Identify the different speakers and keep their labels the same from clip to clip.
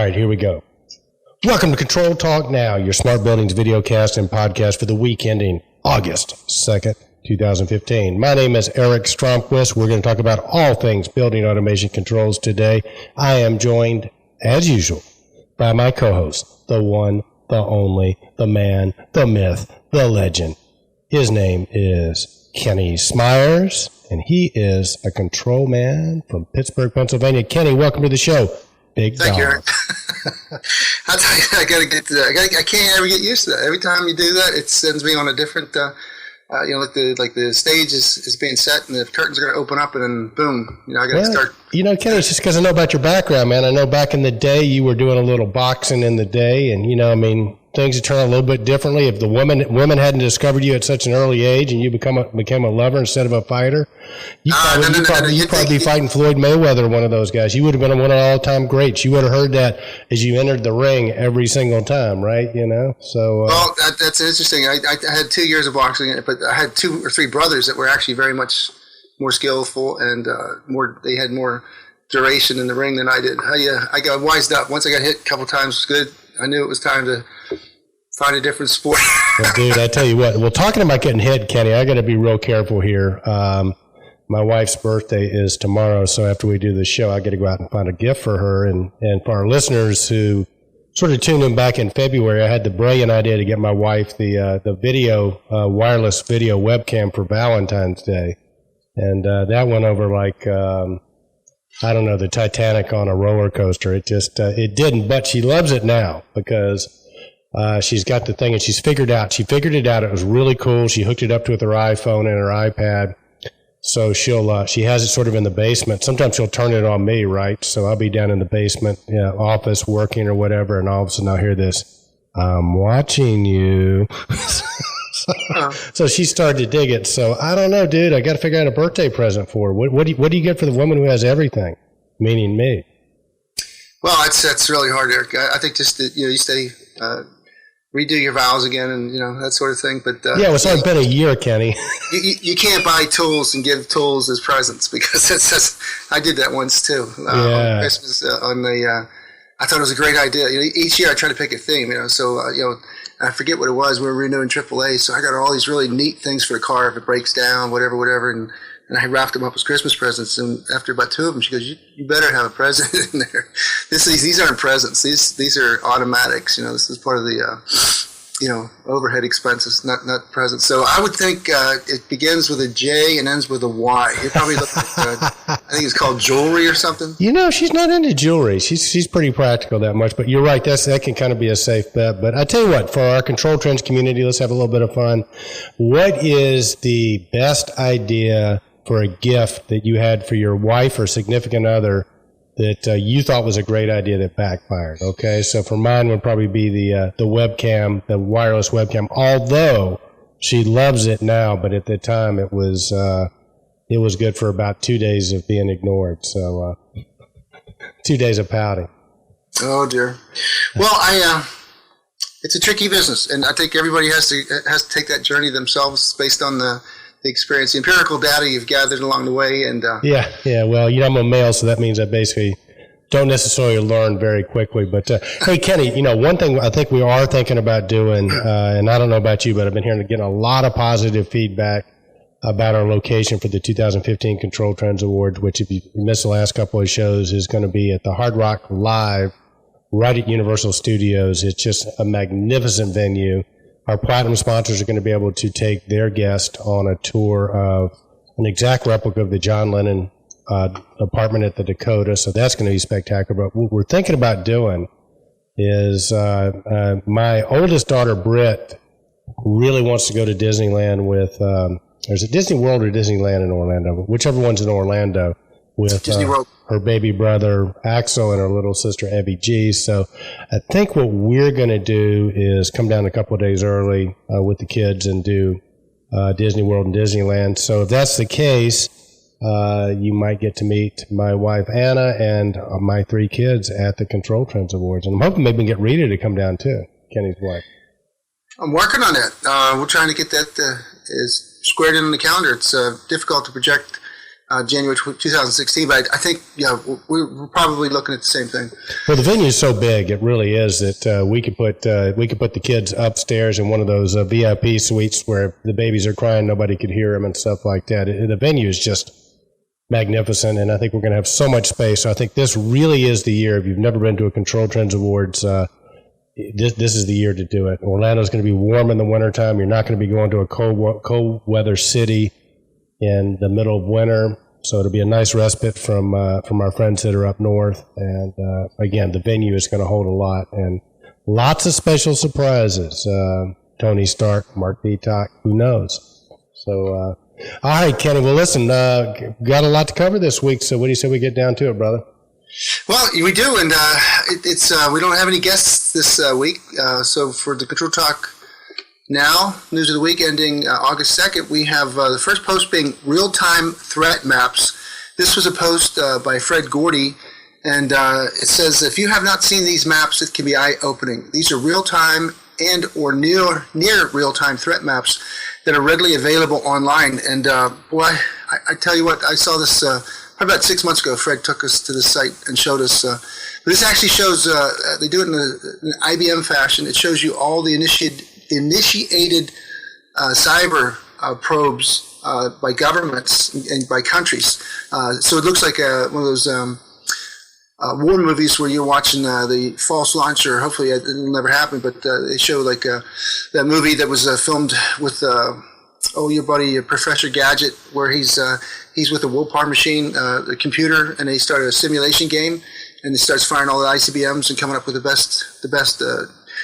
Speaker 1: right, here we go. Welcome to Control Talk Now, your Smart Buildings videocast and podcast for the week ending August 2nd, 2015. My name is Eric Stromquist. We're going to talk about all things building automation controls today. I am joined, as usual, by my co-host, the one, the only, the man, the myth, the legend. His name is Kenny Smyers, and he is a control man from Pittsburgh, Pennsylvania. Kenny, welcome to the show. Big
Speaker 2: Thank
Speaker 1: dog.
Speaker 2: you, Eric. I tell you, I gotta get to that. I can't ever get used to that. Every time you do that, it sends me on a different. Like the stage is being set, and the curtains are gonna open up, and then boom, I gotta start.
Speaker 1: Kenny, it's just because I know about your background, man. I know back in the day you were doing a little boxing in the day, and things would turn out a little bit differently. If the women hadn't discovered you at such an early age and you became a lover instead of a fighter, you'd probably be fighting Floyd Mayweather, one of those guys. You would have been one of the all-time greats. You would have heard that as you entered the ring every single time, right? So. Well,
Speaker 2: that's interesting. I had 2 years of boxing, but I had 2 or 3 brothers that were actually very much more skillful and they had more duration in the ring than I did. I got wised up. Once I got hit a couple times, good. I knew it was time to find a different sport.
Speaker 1: Well, dude, I tell you what. Well, talking about getting hit, Kenny, I got to be real careful here. My wife's birthday is tomorrow, so after we do the show, I got to go out and find a gift for her. And for our listeners who sort of tuned in back in February, I had the brilliant idea to get my wife the wireless video webcam for Valentine's Day, and that went over like. I don't know, the Titanic on a roller coaster. It just, it didn't, but she loves it now because she's got the thing and she figured it out. It was really cool. She hooked it up to her iPhone and her iPad. So she has it sort of in the basement. Sometimes she'll turn it on me, right? So I'll be down in the basement, office working or whatever. And all of a sudden I'll hear this, I'm watching you. So she started to dig it. So I don't know, dude. I got to figure out a birthday present for her. What do you get for the woman who has everything? Meaning me.
Speaker 2: Well, that's really hard, Eric. I think just that, you stay, redo your vows again and, that sort of thing. But
Speaker 1: it's only been a year, Kenny.
Speaker 2: You can't buy tools and give tools as presents because I did that once too. On Christmas I thought it was a great idea. Each year I try to pick a theme, I forget what it was. We were renewing AAA, so I got all these really neat things for the car if it breaks down, whatever, and I wrapped them up as Christmas presents. And after about 2 of them, she goes, "You better have a present in there. These aren't presents. These are automatics. This is part of the overhead expenses, not presents." So I would think it begins with a J and ends with a Y. You probably look like I think it's called jewelry or something.
Speaker 1: She's not into jewelry. She's pretty practical that much. But you're right. That can kind of be a safe bet. But I tell you what, for our Control Trends community, let's have a little bit of fun. What is the best idea for a gift that you had for your wife or significant other that you thought was a great idea that backfired? Okay, so for mine would probably be the webcam, the wireless webcam. Although she loves it now, but at the time it was good for about 2 days of being ignored. So 2 days of pouting.
Speaker 2: Oh dear. Well, it's a tricky business, and I think everybody has to take that journey themselves based on the experience, the empirical data you've gathered along the way. And
Speaker 1: well, I'm a male, so that means I basically don't necessarily learn very quickly. But hey, Kenny, one thing I think we are thinking about doing, and I don't know about you, but I've been getting a lot of positive feedback about our location for the 2015 Control Trends Awards, which, if you missed the last couple of shows, is going to be at the Hard Rock Live right at Universal Studios. It's just a magnificent venue. Our platinum sponsors are going to be able to take their guest on a tour of an exact replica of the John Lennon apartment at the Dakota. So that's going to be spectacular. But what we're thinking about doing is my oldest daughter, Britt, really wants to go to Disneyland with there's a Disney World or Disneyland in Orlando, whichever one's in Orlando, with her baby brother Axel and her little sister Evie G. So I think what we're going to do is come down a couple of days early with the kids and do Disney World and Disneyland. So if that's the case, you might get to meet my wife Anna and my 3 kids at the Control Trends Awards. And I'm hoping maybe we can get Rita to come down too, Kenny's wife.
Speaker 2: I'm working on that. We're trying to get that is squared in the calendar. It's difficult to project January 2016. But I think, we're probably looking at the same thing.
Speaker 1: Well, the venue is so big, it really is, that we could put the kids upstairs in one of those VIP suites where the babies are crying, nobody could hear them and stuff like that. The venue is just magnificent, and I think we're going to have so much space. So I think this really is the year. If you've never been to a Control Trends Awards, this is the year to do it. Orlando's going to be warm in the wintertime. You're not going to be going to a cold weather city in the middle of winter, so it'll be a nice respite from our friends that are up north. And again, the venue is going to hold a lot, and lots of special surprises. Tony Stark, Mark Peacock, who knows? So, all right, Kenny. Well, listen, got a lot to cover this week. So, what do you say we get down to it, brother?
Speaker 2: Well, we do, and it's we don't have any guests this week. So for the Control Talk Now News of the Week ending August 2nd, we have the first post being real-time threat maps. This was a post by Fred Gordy, and it says, if you have not seen these maps, it can be eye-opening. These are real-time and or near real-time threat maps that are readily available online. And boy, I tell you what, I saw this probably about 6 months ago. Fred took us to the site and showed us. But this actually shows, they do it in an IBM fashion. It shows you all the initiated cyber probes by governments and by countries. So it looks like one of those war movies where you're watching the false launcher. Hopefully it'll never happen, but they show like that movie that was filmed with your buddy Professor Gadget, where he's with a Wolpar machine, the computer, and they start a simulation game, and it starts firing all the ICBMs and coming up with the best.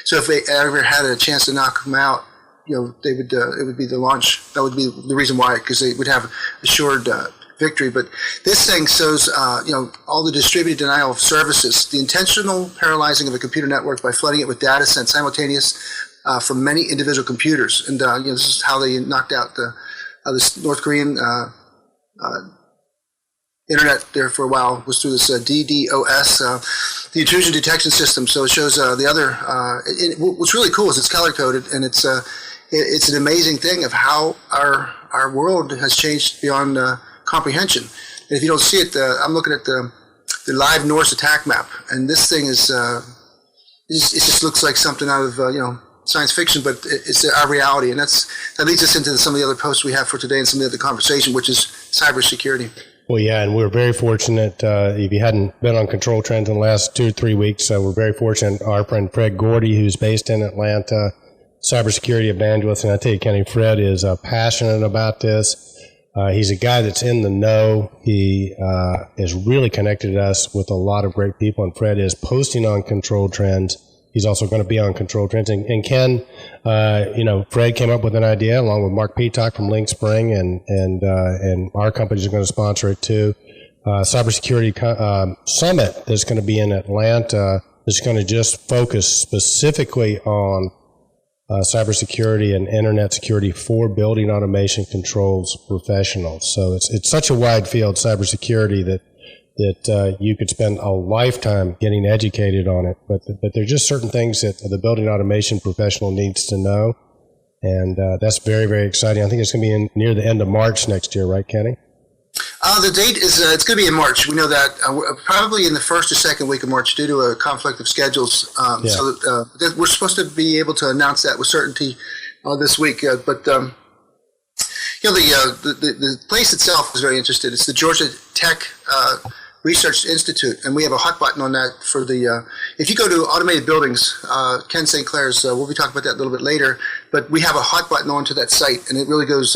Speaker 2: So if they ever had a chance to knock them out, they would. It would be the launch. That would be the reason why, because they would have assured victory. But this thing shows, all the distributed denial of services, the intentional paralyzing of a computer network by flooding it with data sent simultaneous from many individual computers. And this is how they knocked out this North Korean internet there for a while, was through this DDoS, the intrusion detection system. So it shows the other. What's really cool is it's color coded, and it's an amazing thing of how our world has changed beyond comprehension. And if you don't see it, I'm looking at the live Norse attack map, and this thing is it just looks like something out of science fiction, but it's our reality, and that leads us into some of the other posts we have for today and some of the other conversation, which is cybersecurity.
Speaker 1: Well, yeah, and we're very fortunate. If you hadn't been on Control Trends in the last 2 or 3 weeks, we're very fortunate. Our friend Fred Gordy, who's based in Atlanta, cybersecurity evangelist, and I tell you, Kenny, Fred is passionate about this. He's a guy that's in the know. He is really connected to us with a lot of great people, and Fred is posting on Control Trends. He's also going to be on Control Trends. And Ken, Fred came up with an idea along with Mark Peacock from Lynxspring, and our companies are going to sponsor it too. Cybersecurity summit that's going to be in Atlanta is going to just focus specifically on cybersecurity and internet security for building automation controls professionals. So it's such a wide field, cybersecurity, that you could spend a lifetime getting educated on it. But there's just certain things that the building automation professional needs to know. And that's very, very exciting. I think it's going to be near the end of March next year, right, Kenny?
Speaker 2: The date is it's going to be in March. We know that probably in the first or second week of March due to a conflict of schedules. So we're supposed to be able to announce that with certainty this week. But the place itself is very interested. It's the Georgia Tech Research Institute, and we have a hot button on that for the. If you go to AutomatedBuildings, Ken Sinclair's, we'll be talking about that a little bit later. But we have a hot button onto that site, and it really goes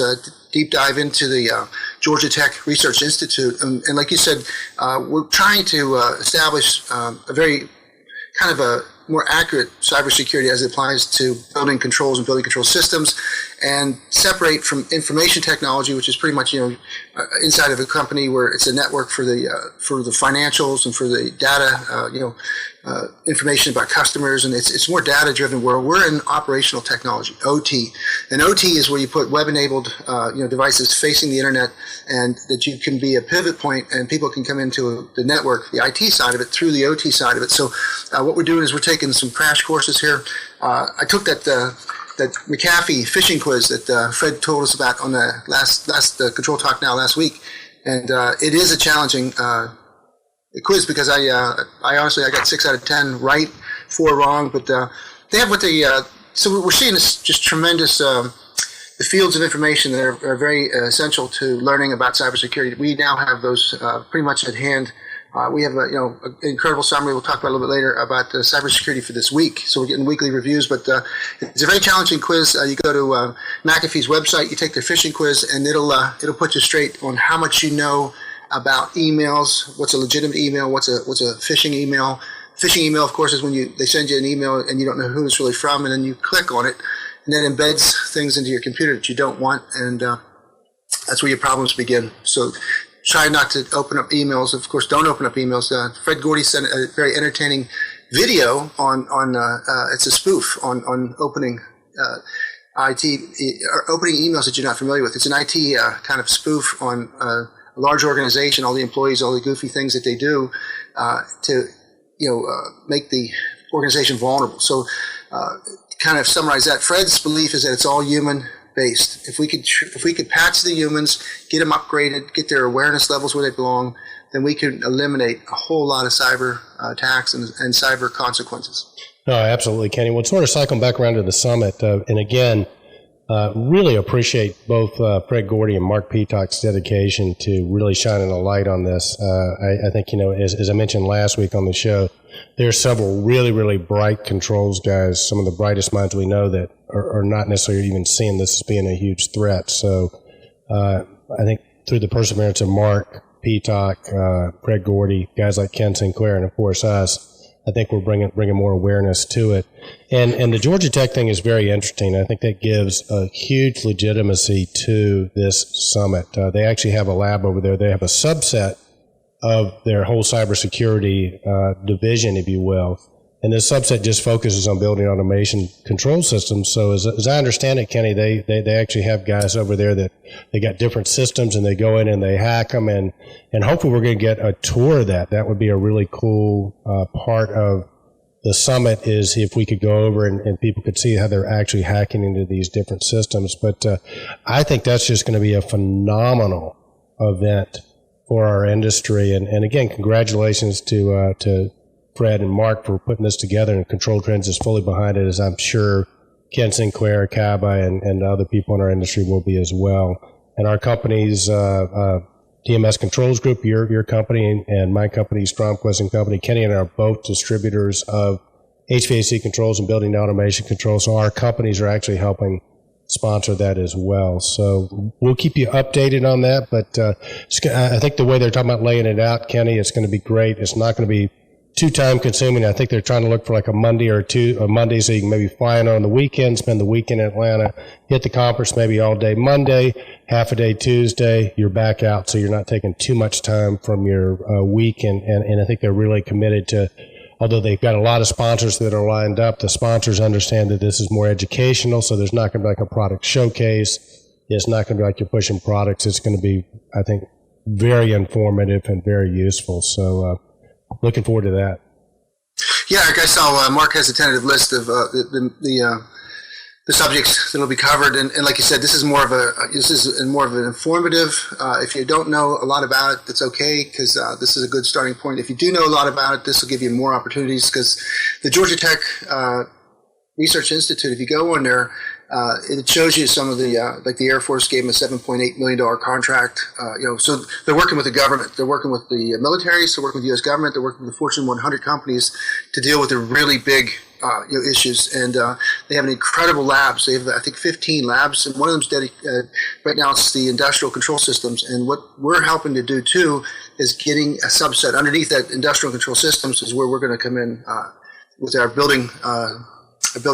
Speaker 2: deep dive into the Georgia Tech Research Institute. And like you said, we're trying to establish a very kind of a more accurate cybersecurity as it applies to building controls and building control systems, and separate from information technology, which is pretty much inside of a company where it's a network for the financials and for the data, information about customers, and it's more data driven. Where we're in operational technology, OT, and OT is where you put web enabled devices facing the internet, and that you can be a pivot point, and people can come into the network, the IT side of it, through the OT side of it. So what we're doing is we're taking some crash courses here. I took that McAfee phishing quiz that Fred told us about on the last Control Talk Now last week, And it is a challenging quiz because I honestly got 6 out of 10 right, 4 wrong, but they have what they so we're seeing this just tremendous the fields of information that are very essential to learning about cybersecurity. We now have those pretty much at hand. We have an incredible summary we'll talk about a little bit later about cybersecurity for this week. So we're getting weekly reviews, but it's a very challenging quiz. You go to McAfee's website, you take the phishing quiz, and it'll put you straight on how much you know about emails. What's a legitimate email? What's a phishing email? Phishing email, of course, is when they send you an email and you don't know who it's really from, and then you click on it, and that embeds things into your computer that you don't want, and that's where your problems begin. So try not to open up emails. Of course, don't open up emails. Fred Gordy sent a very entertaining video on it's a spoof on opening IT or opening emails that you're not familiar with. It's an IT kind of spoof on a large organization, all the employees, all the goofy things that they do to make the organization vulnerable. So kind of summarize that. Fred's belief is that it's all human based. If we could patch the humans, get them upgraded, get their awareness levels where they belong, then we could eliminate a whole lot of cyber attacks and cyber consequences.
Speaker 1: No, absolutely, Kenny. We'll sort of cycle back around to the summit. And again, really appreciate both Fred Gordy and Mark Peacock's dedication to really shining a light on this. I think, as I mentioned last week on the show, there are several really, really bright controls guys, some of the brightest minds we know that are not necessarily even seeing this as being a huge threat. So I think through the perseverance of Mark Peacock, Fred Gordy, guys like Ken Sinclair, and of course us, I think we're bringing more awareness to it. And the Georgia Tech thing is very interesting. I think that gives a huge legitimacy to this summit. They actually have a lab over there. They have a subset of their whole cybersecurity division, if you will. And this subset just focuses on building automation control systems. So as I understand it, Kenny, they actually have guys over there that they got different systems and they go in and they hack them. And hopefully we're going to get a tour of that. That would be a really cool part of the summit, is if we could go over and people could see how they're actually hacking into these different systems. But I think that's just going to be a phenomenal event for our industry. And again, congratulations to Fred and Mark for putting this together, and Control Trends is fully behind it, as I'm sure Ken Sinclair, Kaba, and other people in our industry will be as well. And our companies, TMS Controls Group, your company, and my company, Stromquist & Company, Kenny and I are both distributors of HVAC controls and building automation controls. So our companies are actually helping sponsor that as well. So we'll keep you updated on that. But I think the way they're talking about laying it out, Kenny, it's going to be great. It's not going to be too time consuming. I think they're trying to look for like a Monday or a Monday, so you can maybe fly in on the weekend, spend the weekend in Atlanta, hit the conference maybe all day Monday, half a day Tuesday, you're back out, so you're not taking too much time from your week. And I think they're really committed to, although they've got a lot of sponsors that are lined up, the sponsors understand that this is more educational, so there's not going to be like a product showcase. It's not going to be like you're pushing products. It's going to be, I think, very informative and very useful. So looking forward to that.
Speaker 2: Yeah, like I saw, Mark has a tentative list of the subjects that will be covered, and like you said, this is more of an informative. If you don't know a lot about it, that's okay, because this is a good starting point. If you do know a lot about it, this will give you more opportunities, because the Georgia Tech Research Institute, if you go on there, it shows you some of the, like the Air Force gave them a $7.8 million contract. So they're working with the government. They're working with the militaries. They're working with the U.S. government. They're working with the Fortune 100 companies to deal with the really big issues. And they have an incredible labs. They have, I think, 15 labs, and one of them's dedicated. Right now, it's the industrial control systems. And what we're helping to do too is getting a subset underneath that industrial control systems is where we're going to come in with our building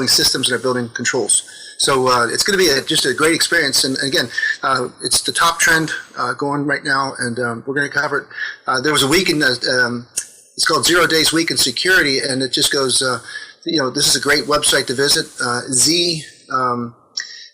Speaker 2: systems and our building controls. So it's going to be just a great experience. And again, it's the top trend going right now, and we're going to cover it. There was a week in it's called 0 Days Week in Security, and it just goes, this is a great website to visit,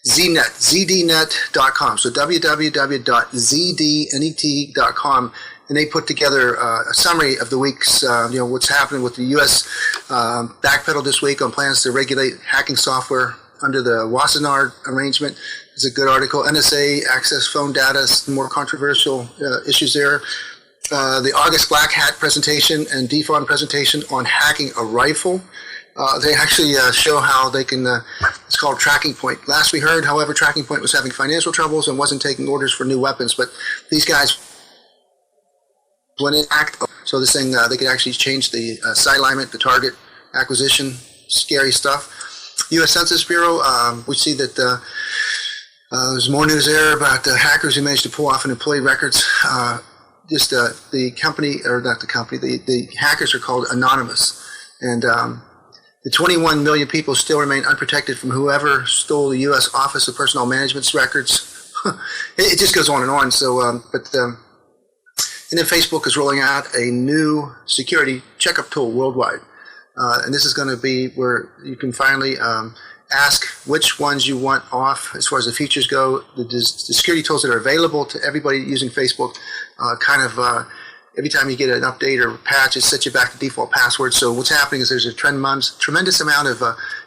Speaker 2: zdnet.com. So www.zdnet.com. And they put together a summary of the week's, what's happening with the U.S. Backpedal this week on plans to regulate hacking software under the Wassenaar arrangement. is a good article. NSA access phone data, some more controversial issues there. The August Black Hat presentation and DFON presentation on hacking a rifle. They actually show how they can, it's called Tracking Point. Last we heard, however, Tracking Point was having financial troubles and wasn't taking orders for new weapons, but these guys went in act. So this thing, they could actually change the sight alignment, the target acquisition, scary stuff. U.S. Census Bureau, we see that there's more news there about hackers who managed to pull off an employee records. The company, or not the company, the hackers are called Anonymous. And the 21 million people still remain unprotected from whoever stole the U.S. Office of Personnel Management's records. It just goes on and on. So, and then Facebook is rolling out a new security checkup tool worldwide. And this is going to be where you can finally ask which ones you want off as far as the features go. The security tools that are available to everybody using Facebook every time you get an update or patch, it sets you back to default password. So what's happening is there's a tremendous amount of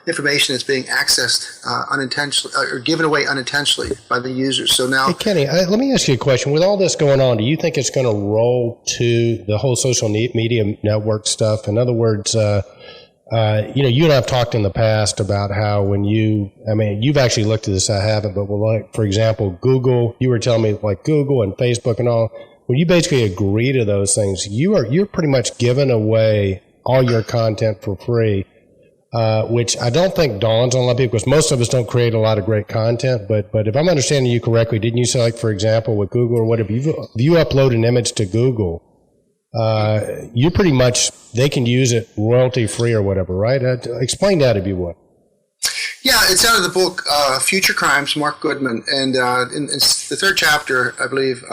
Speaker 2: information that's being accessed unintentionally or given away unintentionally by the users. So now,
Speaker 1: hey, Kenny, let me ask you a question. With all this going on, do you think it's going to roll to the whole social media network stuff? In other words, you and I have talked in the past about how you've actually looked at this, I haven't, but for example, Google, you were telling me like Google and Facebook and all, when you basically agree to those things, you're pretty much giving away all your content for free, which I don't think dawns on a lot of people because most of us don't create a lot of great content. But if I'm understanding you correctly, didn't you say, like, for example, with Google or whatever, if you upload an image to Google, you pretty much, they can use it royalty free or whatever, right? Explain that if you would.
Speaker 2: Yeah, it's out of the book Future Crimes, Mark Goodman, and it's the third chapter, I believe.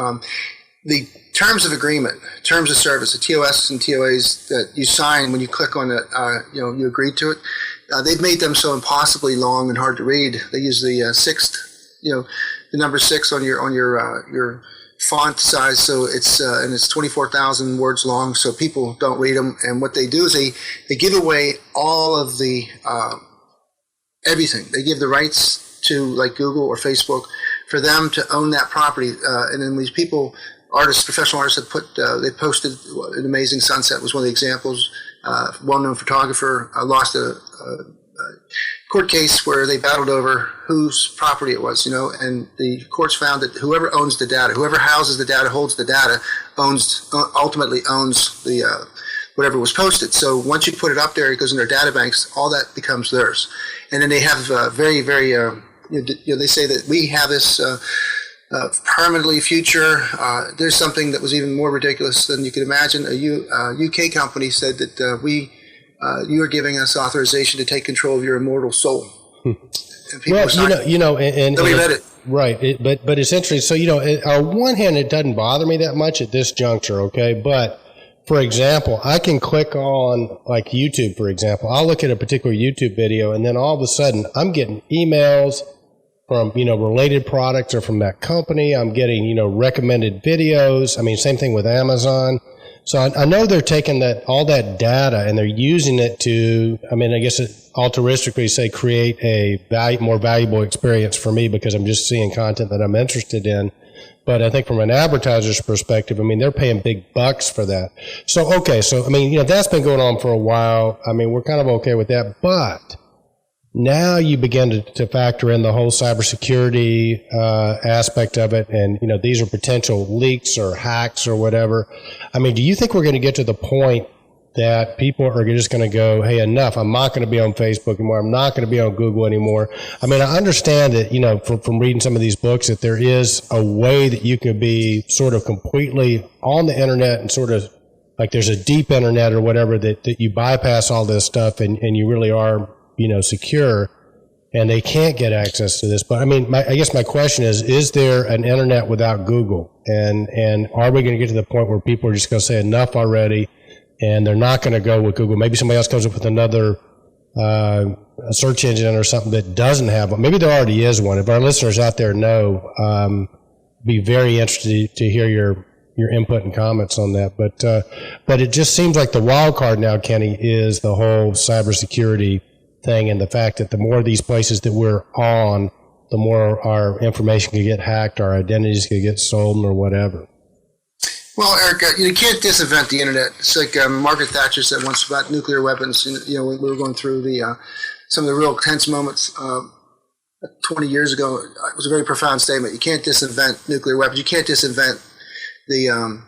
Speaker 2: The terms of agreement, terms of service, the TOS and TOAs that you sign when you click on it, you agree to it. They've made them so impossibly long and hard to read. They use the the number 6 on your font size, so it's 24,000 words long, so people don't read them. And what they do is they give away all of the everything. They give the rights to, like, Google or Facebook for them to own that property, and then these people. Artists, professional artists have they posted an amazing sunset was one of the examples. Well-known photographer lost a court case where they battled over whose property it was, and the courts found that whoever owns the data, whoever houses the data, holds the data, ultimately owns the whatever was posted. So once you put it up there, it goes in their data banks, all that becomes theirs. And then they have very, very, they say that we have this permanently future. There's something that was even more ridiculous than you could imagine. A UK company said that you are giving us authorization to take control of your immortal soul. And people nobody read it.
Speaker 1: Right, but it's interesting. So, on one hand, it doesn't bother me that much at this juncture, okay? But, for example, I can click on, like, YouTube, for example. I'll look at a particular YouTube video, and then all of a sudden, I'm getting emails from, related products or from that company. I'm getting, recommended videos. I mean, same thing with Amazon. So I know they're taking all that data and they're using it to, I guess altruistically say, create a more valuable experience for me because I'm just seeing content that I'm interested in. But I think from an advertiser's perspective, they're paying big bucks for that. So, okay. So, that's been going on for a while. We're kind of okay with that, but now you begin to factor in the whole cybersecurity aspect of it, and these are potential leaks or hacks or whatever. Do you think we're going to get to the point that people are just going to go, "Hey, enough! I'm not going to be on Facebook anymore. I'm not going to be on Google anymore." I understand that from reading some of these books that there is a way that you could be sort of completely on the internet and sort of like there's a deep internet or whatever that you bypass all this stuff and you really are secure, and they can't get access to this. But I guess my question is there an internet without Google? And are we going to get to the point where people are just going to say enough already, and they're not going to go with Google? Maybe somebody else comes up with another a search engine or something that doesn't have one. Maybe there already is one. If our listeners out there know, be very interested to hear your input and comments on that. But it just seems like the wild card now, Kenny, is the whole cybersecurity thing, and the fact that the more of these places that we're on, the more our information could get hacked, our identities could get stolen or whatever.
Speaker 2: Well, Eric, you can't disinvent the internet. It's like Margaret Thatcher said once about nuclear weapons. When we were going through some of the real tense moments 20 years ago. It was a very profound statement. You can't disinvent nuclear weapons. You can't disinvent the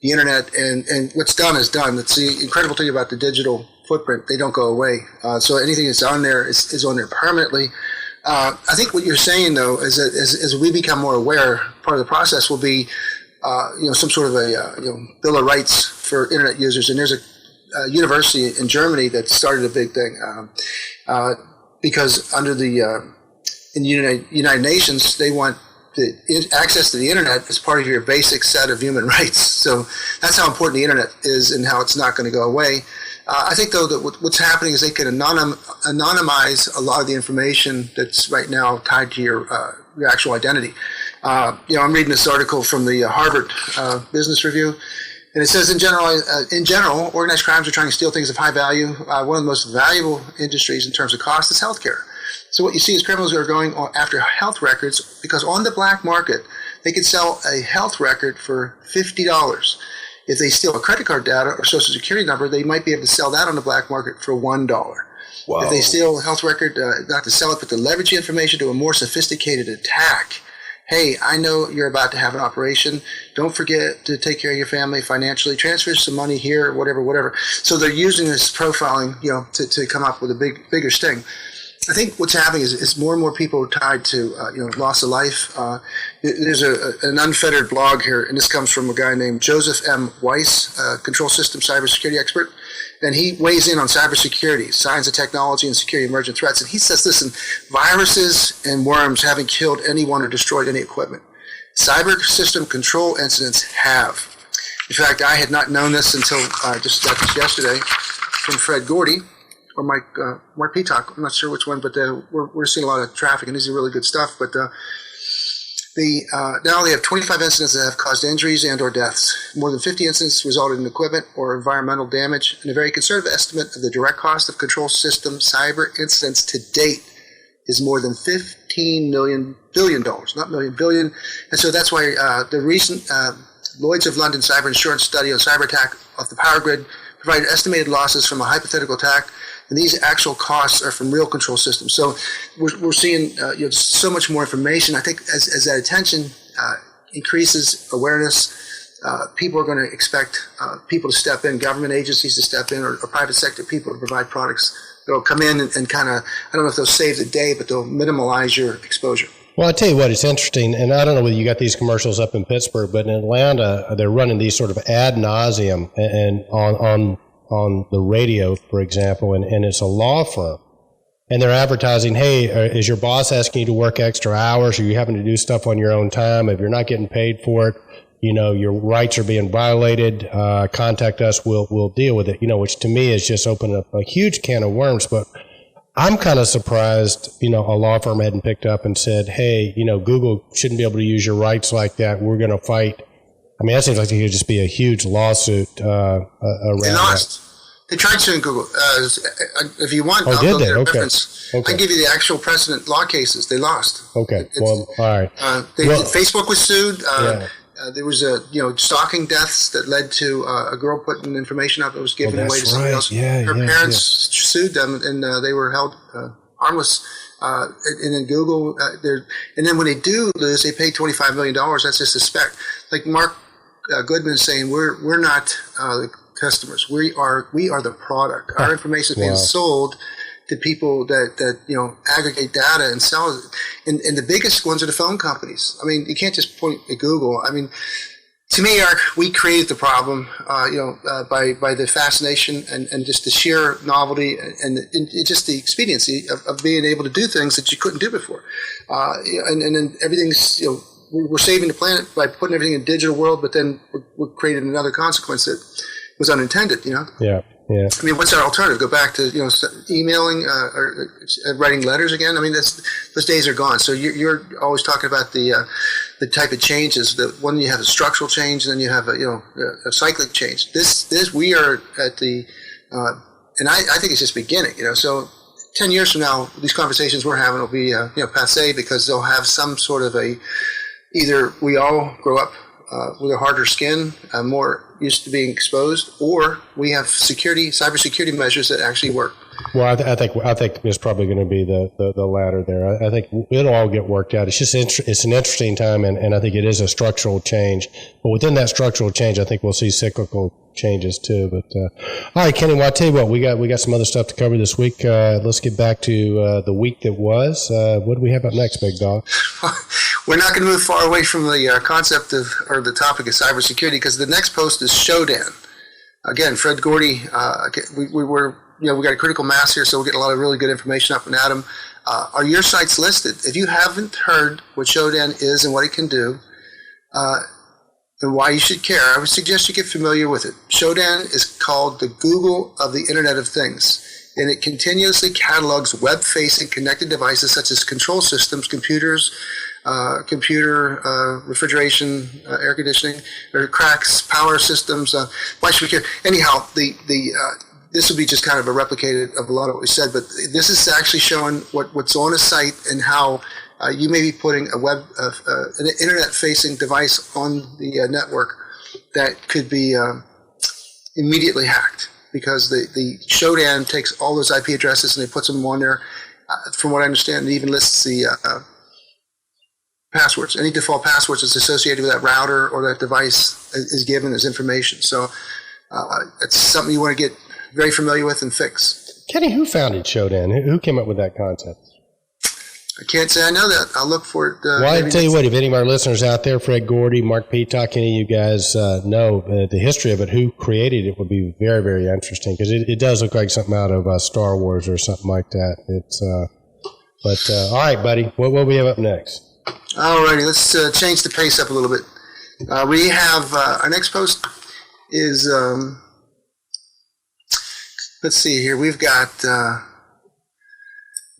Speaker 2: internet. And what's done is done. It's the incredible thing about the digital footprint. They don't go away. So anything that's on there is on there permanently. I think what you're saying, though, is that as we become more aware, part of the process will be some sort of a Bill of Rights for internet users. And there's a university in Germany that started a big thing because under in the United Nations, they want access to the internet as part of your basic set of human rights. So that's how important the internet is and how it's not going to go away. I think, though, that what's happening is they can anonymize a lot of the information that's right now tied to your actual identity. I'm reading this article from the Harvard Business Review, and it says, in general, organized crimes are trying to steal things of high value. One of the most valuable industries in terms of cost is healthcare. So what you see is criminals are going after health records because on the black market, they can sell a health record for $50. If they steal a credit card data or social security number, they might be able to sell that on the black market for $1. Wow. If they steal a health record, not to sell it, but to leverage the information to a more sophisticated attack. Hey, I know you're about to have an operation. Don't forget to take care of your family financially. Transfer some money here, whatever. So they're using this profiling, to come up with a bigger sting. I think what's happening is more and more people are tied to, loss of life. There's an unfettered blog here, and this comes from a guy named Joseph M. Weiss, control system cybersecurity expert. And he weighs in on cybersecurity, science and technology, and security emergent threats. And he says, listen, viruses and worms haven't killed anyone or destroyed any equipment. Cyber system control incidents have. In fact, I had not known this until I just got this yesterday from Fred Gordy or Mark Peacock. I'm not sure which one, but we're seeing a lot of traffic, and these are really good stuff. But now they have 25 incidents that have caused injuries and or deaths. More than 50 incidents resulted in equipment or environmental damage, and a very conservative estimate of the direct cost of control system cyber incidents to date is more than $15 billion, not million, billion. And so that's why the recent Lloyd's of London cyber insurance study on cyber attack off the power grid provided estimated losses from a hypothetical attack, and these actual costs are from real control systems. So we're seeing so much more information. I think as that attention increases awareness, people are going to expect people to step in, government agencies to step in, or private sector people to provide products that will come in and kind of, I don't know if they'll save the day, but they'll minimize your exposure.
Speaker 1: Well, I tell you what, it's interesting, and I don't know whether you got these commercials up in Pittsburgh, but in Atlanta, they're running these sort of ad nauseum and on the radio, for example, and it's a law firm. And they're advertising, hey, is your boss asking you to work extra hours? Are you having to do stuff on your own time? If you're not getting paid for it, your rights are being violated, contact us, we'll deal with it, which to me is just opening up a huge can of worms. But I'm kind of surprised, a law firm hadn't picked up and said, hey, Google shouldn't be able to use your rights like that. We're going to fight. I mean, that seems like it could just be a huge lawsuit around
Speaker 2: They lost. They tried suing Google. If you want, I'll go get a reference. I can give you the actual precedent law cases. They lost.
Speaker 1: Okay. All right.
Speaker 2: Facebook was sued. There was stalking deaths that led to a girl putting information up that was given away to somebody else. Her parents sued them, and they were held harmless. And then Google, and then when they do lose, they pay $25 million. That's just a spec. Like Mark Goodman saying, we're not the customers. We are the product. Our information is being sold to people that aggregate data and sell it. And the biggest ones are the phone companies. I mean, you can't just point at Google. I mean, to me, we created the problem, by the fascination and just the sheer novelty and just the expediency of being able to do things that you couldn't do before. And then everything's, we're saving the planet by putting everything in a digital world, but then we're creating another consequence that was unintended, Yeah. I mean, what's our alternative? Go back to, emailing or writing letters again? I mean, those days are gone. So you're always talking about the type of changes. One, you have a structural change, and then you have a cyclic change. We are at the, and I think it's just beginning, So 10 years from now, these conversations we're having will be, passé, because they'll have some sort of either we all grow up with a harder skin, more used to being exposed, or we have cybersecurity measures that actually work.
Speaker 1: Well, I think it's probably going to be the latter there. I think it'll all get worked out. It's just it's an interesting time, and I think it is a structural change. But within that structural change, I think we'll see cyclical changes too. But all right, Kenny, well, I'll tell you what, we got some other stuff to cover this week. Let's get back to the week that was. What do we have up next, big dog?
Speaker 2: We're not going to move far away from the concept or the topic of cybersecurity, because the next post is Shodan. Again, Fred Gordy. We got a critical mass here, so we're getting a lot of really good information up and at them. Are your sites listed? If you haven't heard what Shodan is and what it can do, and why you should care, I would suggest you get familiar with it. Shodan is called the Google of the Internet of Things, and it continuously catalogs web-facing connected devices such as control systems, computers, refrigeration, air conditioning, or cracks, power systems. Why should we care? Anyhow, this will be just kind of a replicated of a lot of what we said, but this is actually showing what's on a site and how you may be putting an internet-facing device on the network that could be immediately hacked, because the Shodan takes all those IP addresses and they puts them on there. From what I understand, it even lists the passwords. Any default passwords that's associated with that router or that device is given as information. So it's something you want to get very familiar with and fix.
Speaker 1: Kenny, who founded Shodan? Who came up with that concept?
Speaker 2: I can't say I know that. I'll look for it.
Speaker 1: Well, I tell you what, if any of our listeners out there, Fred Gordy, Mark Peacock, any of you guys know the history of it, who created it, would be very, very interesting, because it does look like something out of Star Wars or something like that. But all right, buddy, what will we have up next?
Speaker 2: All righty, let's change the pace up a little bit. We have our next post is... let's see here. We've got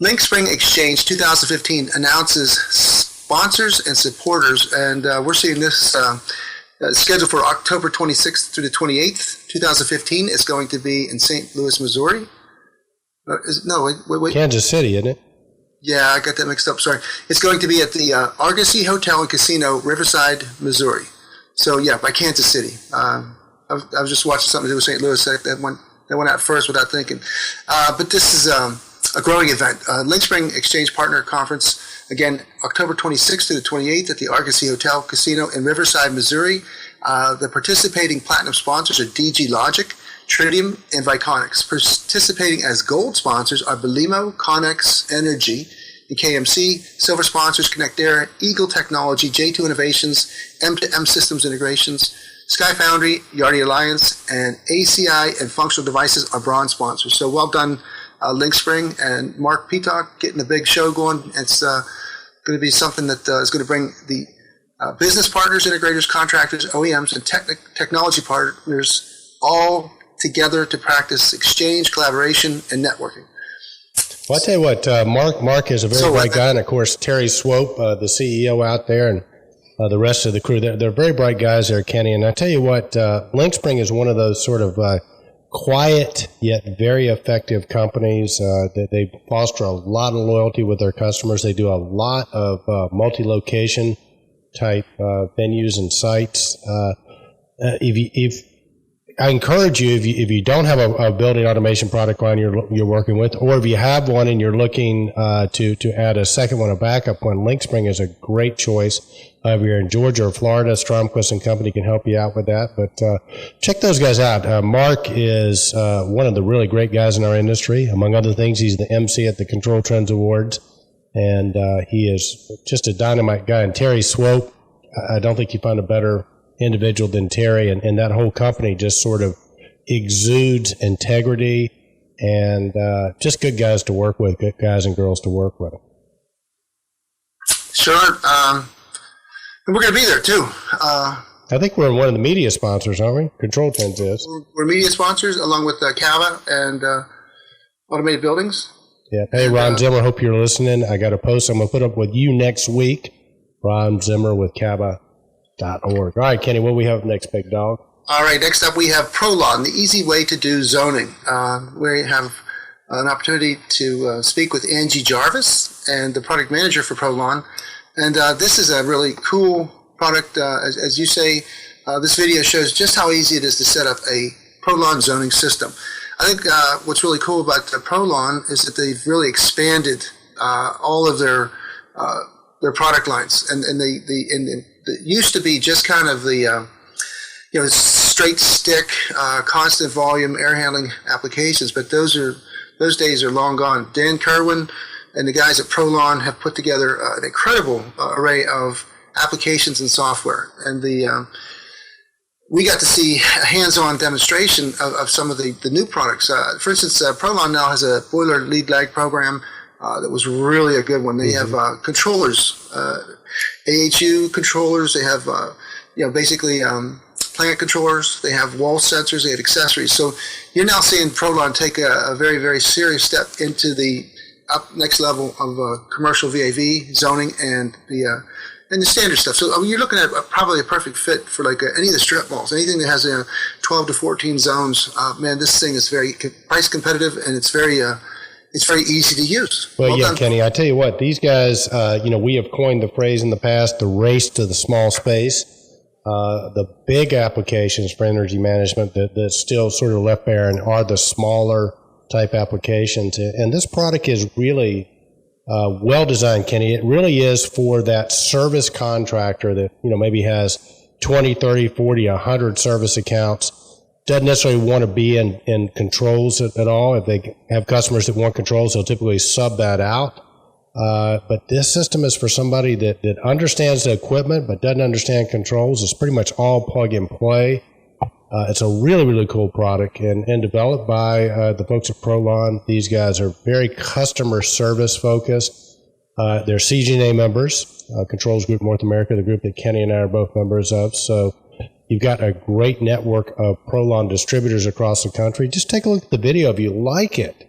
Speaker 2: Lynxspring Exchange 2015 announces sponsors and supporters, and we're seeing this scheduled for October 26th through the 28th, 2015. It's going to be in St. Louis, Missouri. Wait.
Speaker 1: Kansas City, isn't it?
Speaker 2: Yeah, I got that mixed up. Sorry. It's going to be at the Argosy Hotel and Casino, Riverside, Missouri. So, yeah, by Kansas City. I was just watching something to do with St. Louis. That went out first without thinking. But this is a growing event. Lynxspring Exchange Partner Conference, again, October 26th to the 28th at the Argosy Hotel Casino in Riverside, Missouri. The participating platinum sponsors are DG Logic, Tritium, and Viconics. Participating as gold sponsors are Belimo, Connex Energy, and KMC. Silver sponsors, Connectair, Eagle Technology, J2 Innovations, M2M Systems Integrations, Sky Foundry, Yardi Alliance, and ACI and Functional Devices are bronze sponsors. So well done, Lynxspring and Mark Peacock, getting a big show going. It's going to be something that is going to bring the business partners, integrators, contractors, OEMs, and technology partners all together to practice exchange, collaboration, and networking.
Speaker 1: Well, I tell you what, Mark is a very bright guy, and of course Terry Swope, the CEO out there, and the rest of the crew. They're very bright guys there, Kenny. And I tell you what, Lynxspring is one of those sort of quiet yet very effective companies. That they foster a lot of loyalty with their customers. They do a lot of multi-location type venues and sites. I encourage you, if you don't have a building automation product line you're working with, or if you have one and you're looking to add a second one, a backup one, Lynxspring is a great choice. If you're in Georgia or Florida, Stromquist and Company can help you out with that. But check those guys out. Mark is one of the really great guys in our industry. Among other things, he's the MC at the Control Trends Awards, and he is just a dynamite guy. And Terry Swope, I don't think you find a better individual than Terry, and that whole company just sort of exudes integrity and just good guys to work with, good guys and girls to work with.
Speaker 2: Sure. And we're going to be there too.
Speaker 1: I think we're one of the media sponsors, aren't we? Control Trends is.
Speaker 2: We're media sponsors along with Cava and AutomatedBuildings.
Speaker 1: Yeah. Hey, Ron Zimmer, hope you're listening. I got a post I'm going to put up with you next week. Ron Zimmer with Cava.org. All right, Kenny, what do we have next, big dog?
Speaker 3: All right, next up we have ProLon, the easy way to do zoning. We have
Speaker 2: an opportunity to speak with Angie Jarvis and the product manager for ProLon. And this is a really cool product. As you say, this video shows just how easy it is to set up a ProLon zoning system. I think what's really cool about ProLon is that they've really expanded all of their product lines, and it used to be just kind of the straight stick, constant volume air handling applications, but those days are long gone. Dan Kerwin and the guys at ProLon have put together an incredible array of applications and software, and we got to see a hands-on demonstration of some of the new products. For instance, ProLon now has a boiler lead lag program that was really a good one. They have controllers, AHU controllers. They have basically plant controllers. They have wall sensors. They have accessories. So you're now seeing ProLon take a very, very serious step into the next level of commercial VAV zoning and the standard stuff. So you're looking at probably a perfect fit for like any of the strip malls, anything that has 12 to 14 zones. Man, this thing is very price competitive, and it's very easy to use.
Speaker 1: Well, yeah, done. Kenny, I tell you what, these guys, we have coined the phrase in the past, the race to the small space. The big applications for energy management that still sort of left barren are the smaller type applications. And this product is really well designed, Kenny. It really is for that service contractor that, maybe has 20, 30, 40, 100 service accounts. Doesn't necessarily want to be in controls at all. If they have customers that want controls, they'll typically sub that out. But this system is for somebody that understands the equipment but doesn't understand controls. It's pretty much all plug and play. It's a really, really cool product and developed by the folks at ProLon. These guys are very customer service focused. They're CGNA members, Controls Group North America, the group that Kenny and I are both members of. So you've got a great network of ProLon distributors across the country. Just take a look at the video. If you like it,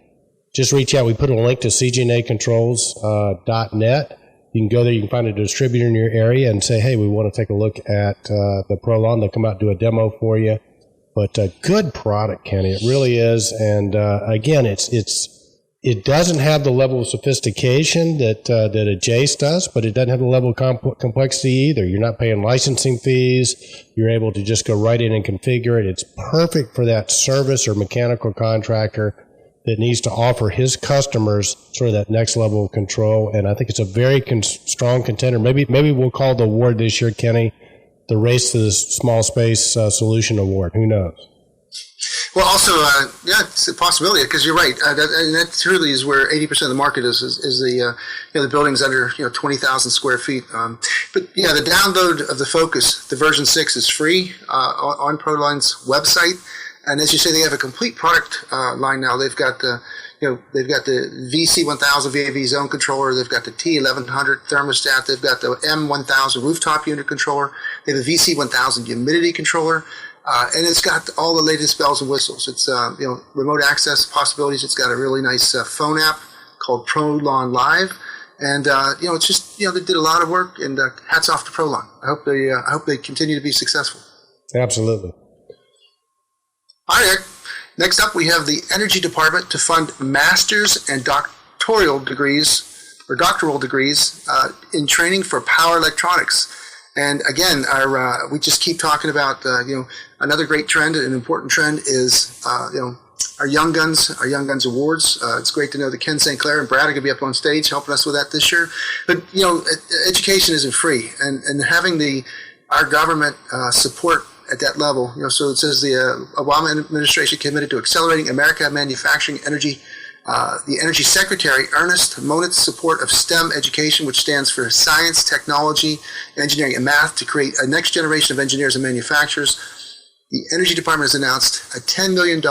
Speaker 1: just reach out. We put a link to cgnacontrols.net. You can go there. You can find a distributor in your area and say, hey, we want to take a look at the ProLon. They'll come out and do a demo for you. But a good product, Kenny. It really is. And again, it doesn't have the level of sophistication that a Jace does, but it doesn't have the level of complexity either. You're not paying licensing fees. You're able to just go right in and configure it. It's perfect for that service or mechanical contractor that needs to offer his customers sort of that next level of control. And I think it's a very strong contender. Maybe we'll call the award this year, Kenny, the Race to the Small Space Solution Award. Who knows?
Speaker 2: Well, also, it's a possibility, because you're right. And that truly is where 80% of the market is the the buildings under 20,000 square feet. But yeah, the download of the Focus, the version 6, is free on ProLon's website. And as you say, they have a complete product line now. They've got the VC1000 VAV zone controller. They've got the T1100 thermostat. They've got the M1000 rooftop unit controller. They have a VC1000 humidity controller. And it's got all the latest bells and whistles. It's remote access possibilities. It's got a really nice phone app called ProLon Live. And it's just they did a lot of work. And hats off to ProLon. I hope they continue to be successful.
Speaker 1: Absolutely.
Speaker 2: All right, Eric. Next up, we have the Energy Department to fund master's and doctoral degrees in training for power electronics. And again, we just keep talking about another great trend, an important trend is our Young Guns Awards. It's great to know that Ken Sinclair and Brad are going to be up on stage helping us with that this year. But education isn't free, and having our government support at that level, so it says the Obama administration committed to accelerating America manufacturing energy. The Energy Secretary, Ernest Monit's support of STEM education, which stands for Science, Technology, Engineering, and Math, to create a next generation of engineers and manufacturers. The Energy Department has announced a $10 million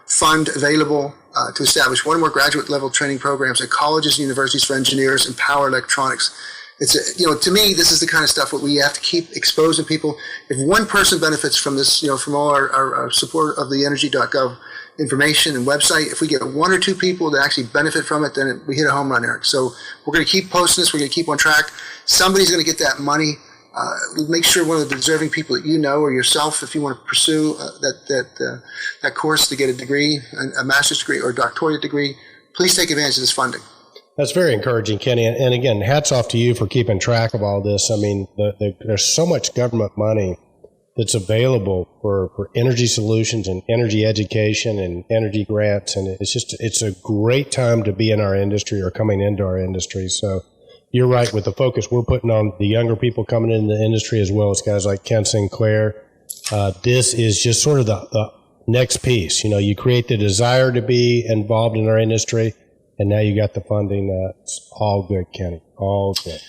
Speaker 2: fund available to establish one or more graduate level training programs at colleges and universities for engineers in power electronics. It's to me, this is the kind of stuff that we have to keep exposing people. If one person benefits from this, from all our support of the energy.gov information and website, if we get one or two people that actually benefit from it, then we hit a home run, Eric. So we're going to keep posting this. We're going to keep on track. Somebody's going to get that money. Make sure one of the deserving people that you know or yourself, if you want to pursue that course to get a degree, a master's degree or a doctorate degree, please take advantage of this funding. That's
Speaker 1: very encouraging, Kenny. And again, hats off to you for keeping track of all this. I mean, there's so much government money that's available for energy solutions and energy education and energy grants. And it's a great time to be in our industry or coming into our industry. So you're right with the focus we're putting on the younger people coming into the industry as well as guys like Ken Sinclair. This is just sort of the next piece. You know, you create the desire to be involved in our industry, and now you got the funding. It's all good, Kenny. All good.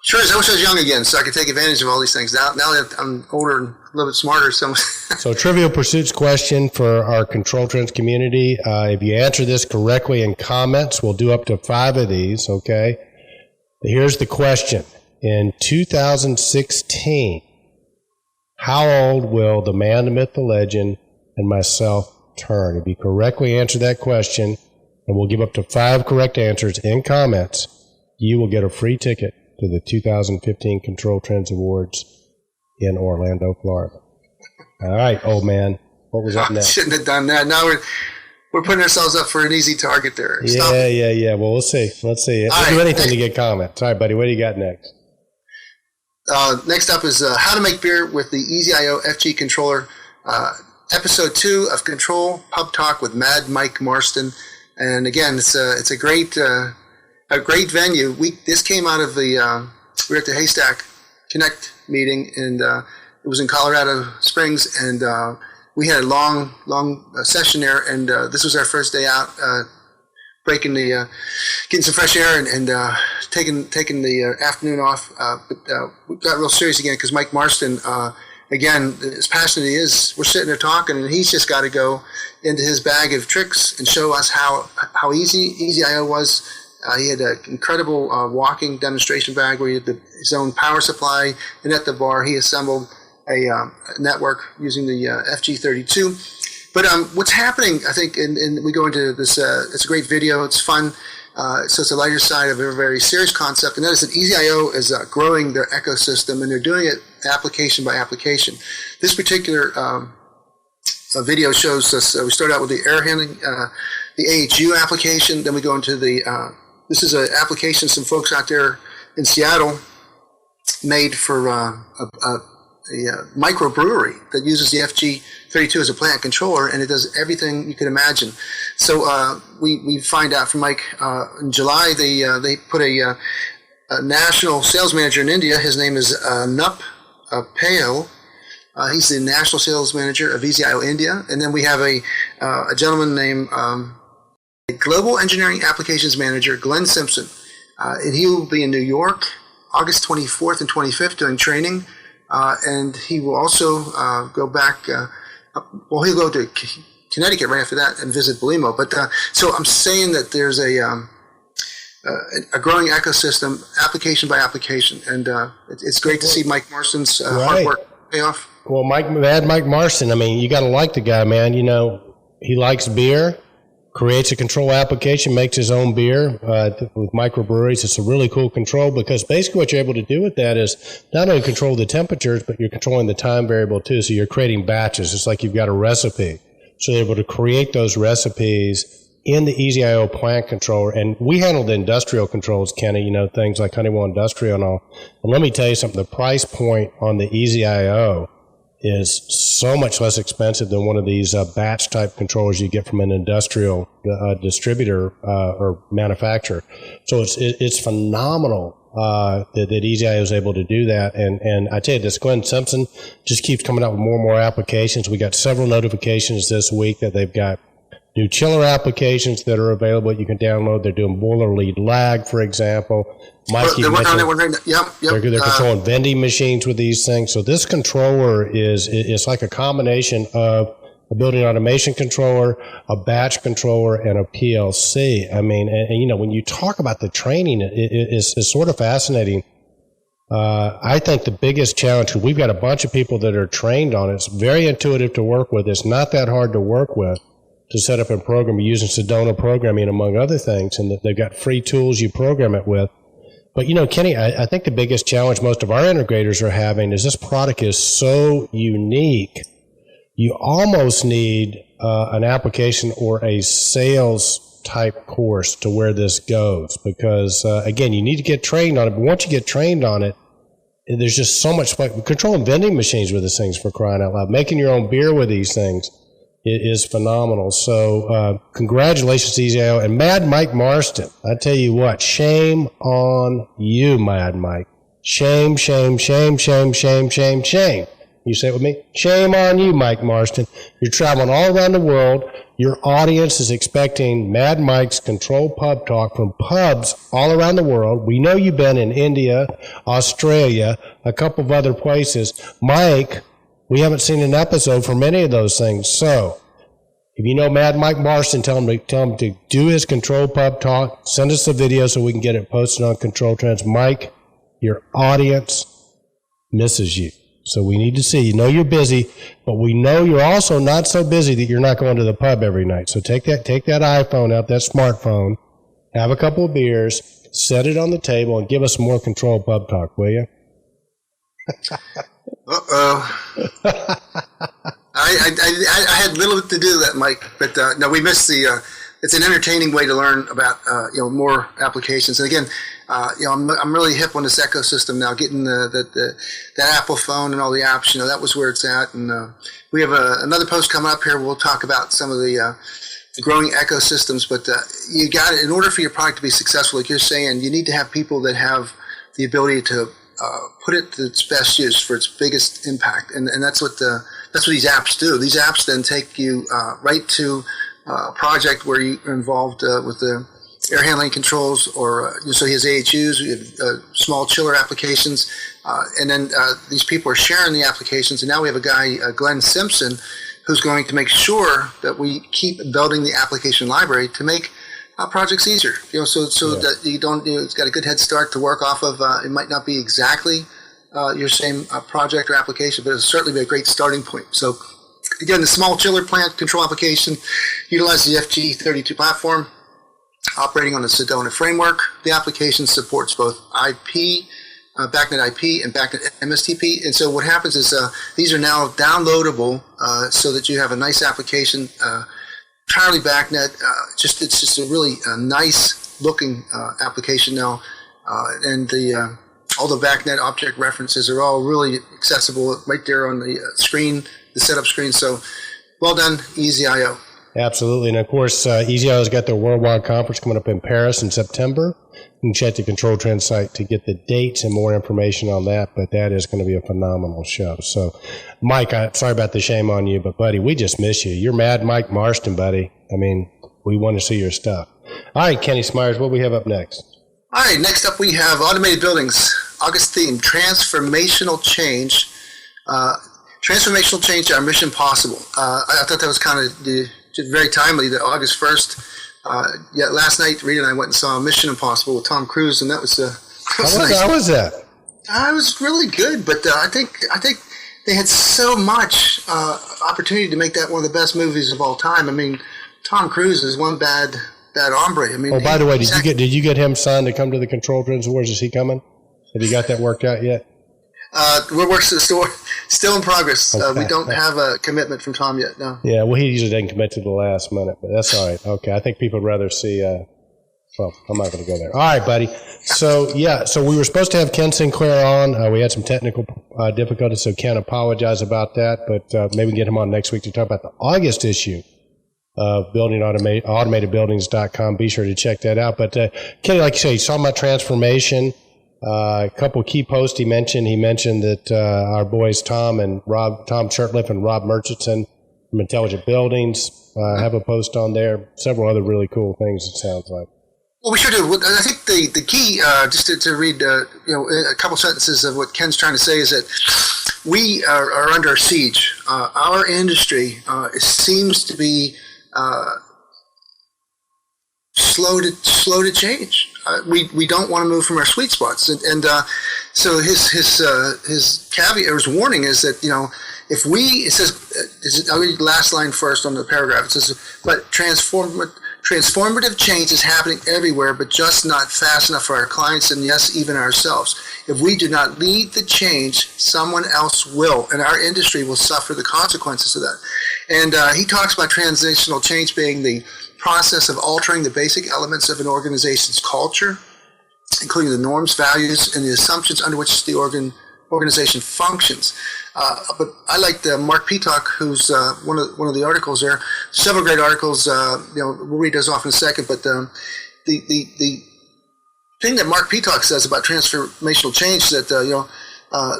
Speaker 2: Sure is. I wish I was young again so I could take advantage of all these things. Now that I'm older and a little bit smarter. So
Speaker 1: Trivial Pursuits question for our Control Trends community. If you answer this correctly in comments, we'll do up to 5 of these, okay? Here's the question. In 2016, how old will the man, the myth, the legend, and myself turn? If you correctly answer that question, and we'll give up to 5 correct answers in comments, you will get a free ticket to the 2015 Control Trends Awards in Orlando, Florida. All right, old man. What was up next?
Speaker 2: Shouldn't have done that. Now we're putting ourselves up for an easy target there.
Speaker 1: Yeah. Well, let's see. We'll do anything to get comments. All right, buddy. What do you got next?
Speaker 2: Next up is how to make beer with the EasyIO FG controller. Episode 2 of Control Pub Talk with Mad Mike Marston. And again, it's a great venue. This came out of we were at the Haystack Connect meeting, and it was in Colorado Springs, and we had a long session there, and this was our first day out, getting some fresh air and taking the afternoon off. But we got real serious again because Mike Marston, again, as passionate he is, we're sitting there talking, and he's just got to go into his bag of tricks and show us how easy EasyIO was. He had an incredible walking demonstration bag where he had his own power supply, and at the bar he assembled a network using the FG32. But what's happening, I think, and we go into this, it's a great video, it's fun, so it's a lighter side of a very serious concept, and that is that EasyIO is growing their ecosystem, and they're doing it application by application. This particular video shows us, we start out with the air handling, the AHU application, then we go into the, this is an application some folks out there in Seattle made for a microbrewery that uses the FG32 as a plant controller, and it does everything you could imagine. So we find out from Mike in July they put a national sales manager in India. His name is Nup Pale. He's the national sales manager of EasyIO India, and then we have a gentleman named Global Engineering Applications Manager Glenn Simpson, and he will be in New York August 24th and 25th doing training. And he will also go back, he'll go to Connecticut right after that and visit Belimo. But so I'm saying that there's a growing ecosystem, application by application, and it's great to see Mike Marston's hard work pay off.
Speaker 1: Well, Mike Marston, I mean, you got to like the guy, man. You know, he likes beer, creates a control application, makes his own beer with microbreweries. It's a really cool control because basically what you're able to do with that is not only control the temperatures, but you're controlling the time variable too. So you're creating batches. It's like you've got a recipe. So you're able to create those recipes in the EasyIO plant controller. And we handle the industrial controls, Kenny, you know, things like Honeywell Industrial and all. And let me tell you something, the price point on the EasyIO is so much less expensive than one of these batch type controllers you get from an industrial distributor or manufacturer. So it's phenomenal that EasyIO is able to do that. And I tell you, this Glenn Simpson just keeps coming out with more and more applications. We got several notifications this week that they've got new chiller applications that are available you can download. They're doing boiler lead lag, for example. Mike,
Speaker 2: they're working on that one right now. Yep.
Speaker 1: They're controlling vending machines with these things. So this controller is like a combination of a building automation controller, a batch controller, and a PLC. I mean, and you know, when you talk about the training, it's sort of fascinating. I think the biggest challenge, because we've got a bunch of people that are trained on it, it's very intuitive to work with. It's not that hard to work with to set up and program using Sedona programming, among other things, and they've got free tools you program it with. But, Kenny, I think the biggest challenge most of our integrators are having is this product is so unique. You almost need an application or a sales type course to where this goes because, again, you need to get trained on it. But once you get trained on it, there's just so much controlling vending machines with these things, for crying out loud. Making your own beer with these things is phenomenal. So congratulations to EZIO and Mad Mike Marston. I tell you what, shame on you, Mad Mike. Shame, shame, shame, shame, shame, shame, shame. You say it with me? Shame on you, Mike Marston. You're traveling all around the world. Your audience is expecting Mad Mike's Control Pub Talk from pubs all around the world. We know you've been in India, Australia, a couple of other places. Mike, we haven't seen an episode from any of those things. So if you know Mad Mike Marston, tell him to do his Control Pub Talk. Send us the video so we can get it posted on Control Trends. Mike, your audience misses you. So we need to see. You're busy, but we know you're also not so busy that you're not going to the pub every night. So take that iPhone out, that smartphone, have a couple of beers, set it on the table, and give us some more Control Pub Talk, will you?
Speaker 2: I had little to do that, Mike, but no, we missed the. It's an entertaining way to learn about more applications. And again, I'm really hip on this ecosystem now. Getting that Apple phone and all the apps, that was where it's at. And we have another post coming up here. We'll talk about some of the growing ecosystems. But you got it. In order for your product to be successful, like you're saying, you need to have people that have the ability to put it to its best use for its biggest impact. And that's what these apps do. These apps then take you right to a project where you're involved with the air handling controls, or so he has AHUs, we have small chiller applications, and then these people are sharing the applications. And now we have a guy, Glenn Simpson, who's going to make sure that we keep building the application library to make projects easier. So that you don't. It's got a good head start to work off of. It might not be exactly your same project or application, but it'll certainly be a great starting point. So again, the small chiller plant control application utilizes the FG32 platform, operating on the Sedona framework. The application supports both IP, BACnet IP, and BACnet MSTP. And so what happens is these are now downloadable so that you have a nice application, entirely BACnet. It's just a really nice looking application now, and all the BACnet object references are all really accessible right there on the screen, the setup screen. So well done, EZIO.
Speaker 1: Absolutely. And of course, EZIO has got their worldwide conference coming up in Paris in September. You can check the Control Trend site to get the dates and more information on that, but that is going to be a phenomenal show. So, Mike, sorry about the shame on you, but buddy, we just miss you. You're Mad Mike Marston, buddy. I mean, we want to see your stuff. All right, Kenny Smyers, what do we have up next?
Speaker 2: All right, next up we have Automated Buildings. August theme, Transformational Change. Transformational Change, our mission possible. I thought that was kind of very timely that August 1st. Last night, Rita and I went and saw Mission Impossible with Tom Cruise, and that was nice.
Speaker 1: How was that?
Speaker 2: It was really good, but I think they had so much opportunity to make that one of the best movies of all time. I mean, Tom Cruise is one bad hombre. I mean,
Speaker 1: by the way, did you get him signed to come to the Control Trends Awards? Is he coming? Have you got that worked out yet?
Speaker 2: We're still in progress. Okay. We don't have a commitment from Tom yet. No.
Speaker 1: Yeah, well, he usually doesn't commit to the last minute, but that's all right. Okay, I think people would rather see. Well, I'm not going to go there. All right, buddy. So we were supposed to have Ken Sinclair on. We had some technical difficulties, so Ken, apologize about that. But maybe we can get him on next week to talk about the August issue of AutomatedBuildings.com. Be sure to check that out. But Kenny, like you say, he's talking about transformation. A couple of key posts he mentioned. He mentioned that our boys Tom Shurtleff and Rob Murchison from Intelligent Buildings have a post on there. Several other really cool things, it sounds like.
Speaker 2: Well, we sure do. I think the key, just to read a couple sentences of what Ken's trying to say, is that we are under siege. Our industry seems to be slow to change. We don't want to move from our sweet spots, and so his caveat or his warning is that if we, it says, I'll read the last line first on the paragraph. It says, but transformational Transformative change is happening everywhere, but just not fast enough for our clients and, yes, even ourselves. If we do not lead the change, someone else will, and our industry will suffer the consequences of that. And he talks about transitional change being the process of altering the basic elements of an organization's culture, including the norms, values, and the assumptions under which the organization functions. But I liked Mark Peacock, who's one of the articles there. Several great articles. We'll read those off in a second. But the thing that Mark Peacock says about transformational change is that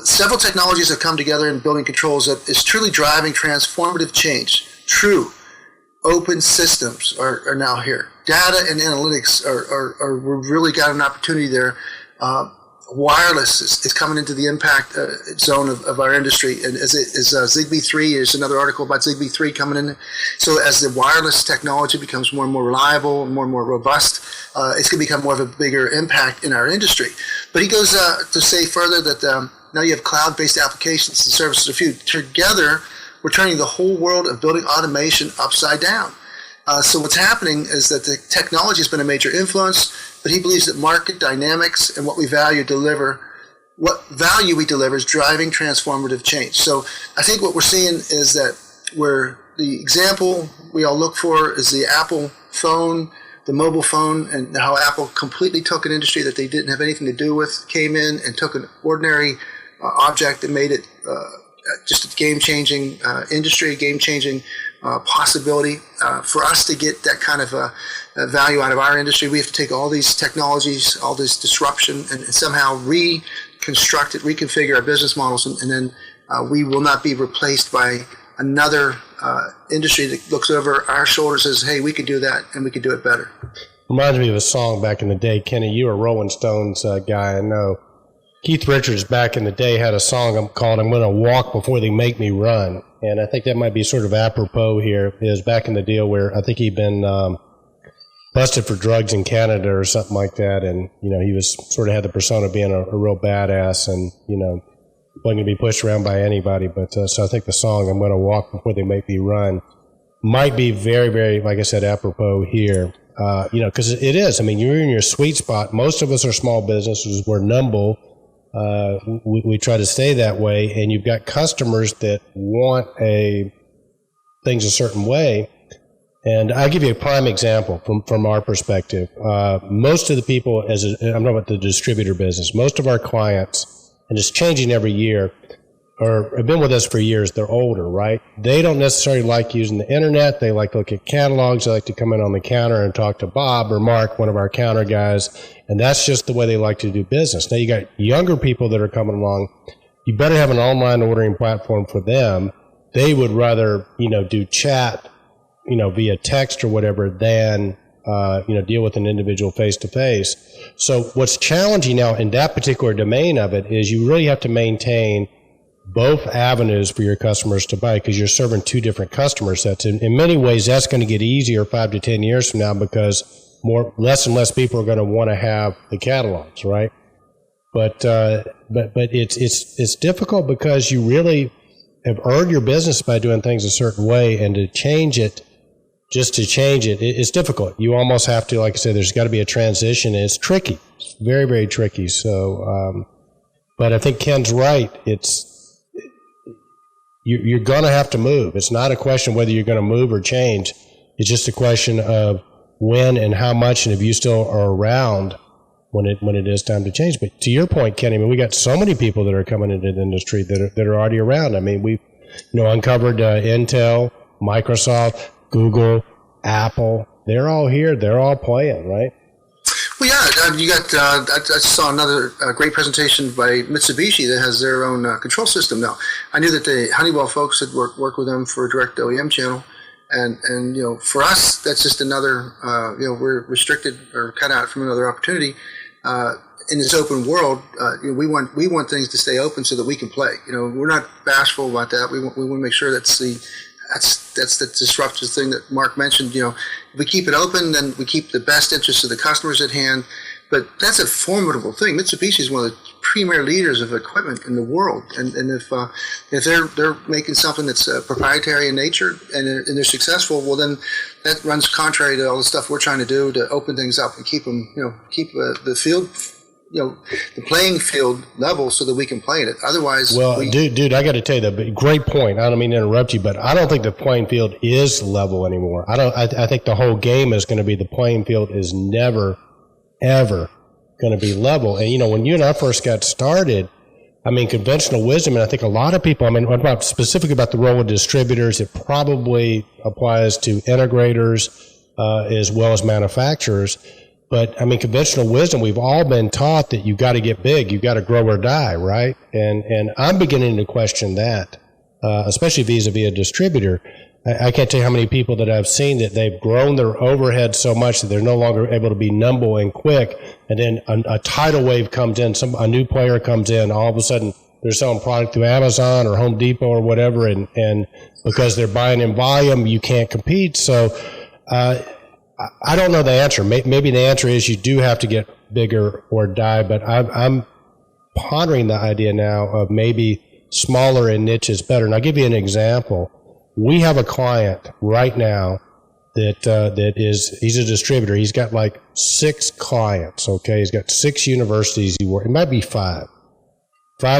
Speaker 2: several technologies have come together in building controls that is truly driving transformative change. True open systems are now here. Data and analytics we've really got an opportunity there. Wireless is coming into the impact zone of our industry, and as Zigbee 3, there's another article about Zigbee 3 coming in. So as the wireless technology becomes more and more reliable and more robust, it's going to become more of a bigger impact in our industry. But he goes to say further that now you have cloud-based applications and services. A few together, we're turning the whole world of building automation upside down. So what's happening is that the technology has been a major influence, but he believes that market dynamics and what value we deliver is driving transformative change. So I think what we're seeing is that the example we all look for is the Apple phone, the mobile phone, and how Apple completely took an industry that they didn't have anything to do with, came in and took an ordinary object and made it just a game-changing industry, a game-changing possibility. For us to get that kind of value out of our industry, we have to take all these technologies, all this disruption, and somehow reconstruct it, reconfigure our business models, and then we will not be replaced by another industry that looks over our shoulders and says, hey, we could do that, and we could do it better.
Speaker 1: Reminds me of a song back in the day. Kenny, you were a Rolling Stones guy, I know. Keith Richards back in the day had a song called I'm Going to Walk Before They Make Me Run. And I think that might be sort of apropos here. It was back in the deal where I think he'd been busted for drugs in Canada or something like that. And, he was sort of had the persona of being a real badass and, wasn't going to be pushed around by anybody. But so I think the song I'm Going to Walk Before They Make Me Run might be very, very, like I said, apropos here. Because it is. I mean, you're in your sweet spot. Most of us are small businesses. We're nimble. We try to stay that way, and you've got customers that want things a certain way. And I'll give you a prime example from our perspective. Most of the people, I'm talking about the distributor business, most of our clients, and it's changing every year, have been with us for years. They're older, right? They don't necessarily like using the internet. They like to look at catalogs. They like to come in on the counter and talk to Bob or Mark, one of our counter guys. And that's just the way they like to do business. Now you got younger people that are coming along. You better have an online ordering platform for them. They would rather, do chat, via text or whatever than, deal with an individual face to face. So what's challenging now in that particular domain of it is you really have to maintain both avenues for your customers to buy because you're serving two different customer sets. In many ways, that's going to get easier 5 to 10 years from now because less and less people are going to want to have the catalogs, right? But it's difficult because you really have earned your business by doing things a certain way, and to change it, it's difficult. You almost have to, like I said, there's got to be a transition, and it's tricky. It's very, very tricky. So, but I think Ken's right. You're going to have to move. It's not a question whether you're going to move or change. It's just a question of when and how much, and if you still are around when it is time to change. But to your point, Kenny, we got so many people that are coming into the industry that are already around. I mean, we've uncovered Intel, Microsoft, Google, Apple. They're all here. They're all playing, right?
Speaker 2: Well, yeah, you got. I saw another great presentation by Mitsubishi that has their own control system now. I knew that the Honeywell folks had worked with them for a direct OEM channel, and for us that's just another. We're restricted or cut out from another opportunity in this open world. We want things to stay open so that we can play. We're not bashful about that. We want to make sure that's the disruptive thing that Mark mentioned. If we keep it open, then we keep the best interests of the customers at hand. But that's a formidable thing. Mitsubishi is one of the premier leaders of equipment in the world, and if they're making something that's proprietary in nature and they're successful, well then that runs contrary to all the stuff we're trying to do to open things up and keep them, keep the field, the playing field level so that we can play in it. Otherwise,
Speaker 1: dude, I got to tell you that great point. I don't mean to interrupt you, but I don't think the playing field is level anymore. I think the whole game is going to be the playing field is never ever going to be level. And, when you and I first got started, I mean, conventional wisdom, and I think a lot of people, what about specifically about the role of distributors, it probably applies to integrators as well as manufacturers. But, I mean, conventional wisdom, we've all been taught that you've got to get big, you've got to grow or die, right? And I'm beginning to question that, especially vis-a-vis a distributor. I can't tell you how many people that I've seen that they've grown their overhead so much that they're no longer able to be nimble and quick. And then a tidal wave comes in, a new player comes in, all of a sudden they're selling product through Amazon or Home Depot or whatever. And because they're buying in volume, you can't compete. So, I don't know the answer. Maybe the answer is you do have to get bigger or die, but I'm pondering the idea now of maybe smaller and niche is better. And I'll give you an example. We have a client right now he's a distributor. He's got like 6 clients, okay? He's got 6 universities he works. It might be 5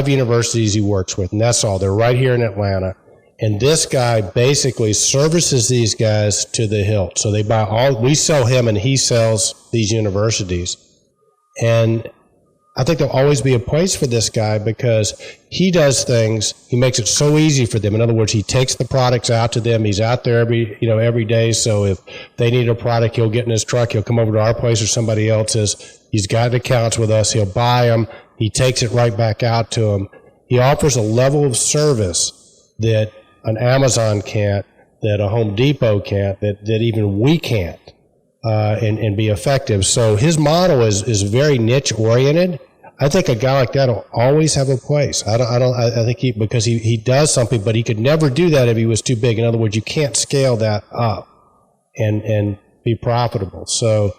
Speaker 1: universities he works with, and that's all. They're right here in Atlanta. And this guy basically services these guys to the hilt. So they we sell him and he sells these universities. And I think there'll always be a place for this guy because he does things, he makes it so easy for them. In other words, he takes the products out to them. He's out there every day. So if they need a product, he'll get in his truck. He'll come over to our place or somebody else's. He's got accounts with us. He'll buy them. He takes it right back out to them. He offers a level of service that an Amazon can't, that a Home Depot can't, that even we can't, and be effective. So his model is very niche oriented. I think a guy like that will always have a place. I think because he does something, but he could never do that if he was too big. In other words, you can't scale that up and be profitable. So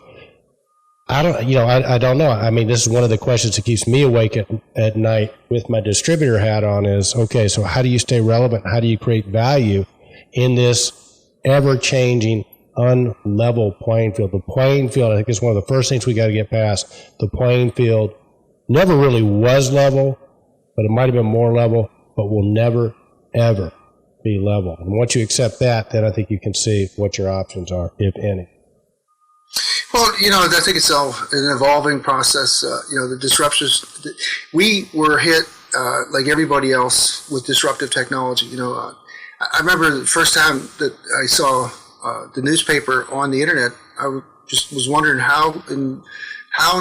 Speaker 1: I don't know. I mean, this is one of the questions that keeps me awake at night with my distributor hat on is, okay, so how do you stay relevant? How do you create value in this ever-changing, unlevel playing field? The playing field, I think, is one of the first things we got to get past. The playing field never really was level, but it might have been more level, but will never, ever be level. And once you accept that, then I think you can see what your options are, if any.
Speaker 2: Well, I think it's all an evolving process. The disruptions. We were hit like everybody else with disruptive technology. I remember the first time that I saw the newspaper on the internet. I just was wondering how in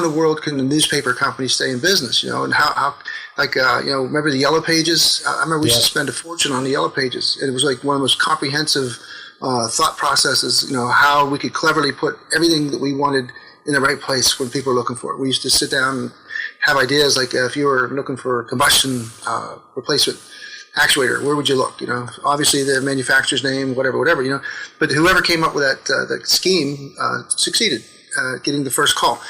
Speaker 2: the world can the newspaper company stay in business? And how remember the Yellow Pages? I remember we used to spend a fortune on the Yellow Pages, and it was like one of the most comprehensive thought processes, how we could cleverly put everything that we wanted in the right place when people were looking for it. We used to sit down and have ideas like if you were looking for a combustion replacement actuator, where would you look? Obviously the manufacturer's name, whatever, but whoever came up with that scheme succeeded getting the first call.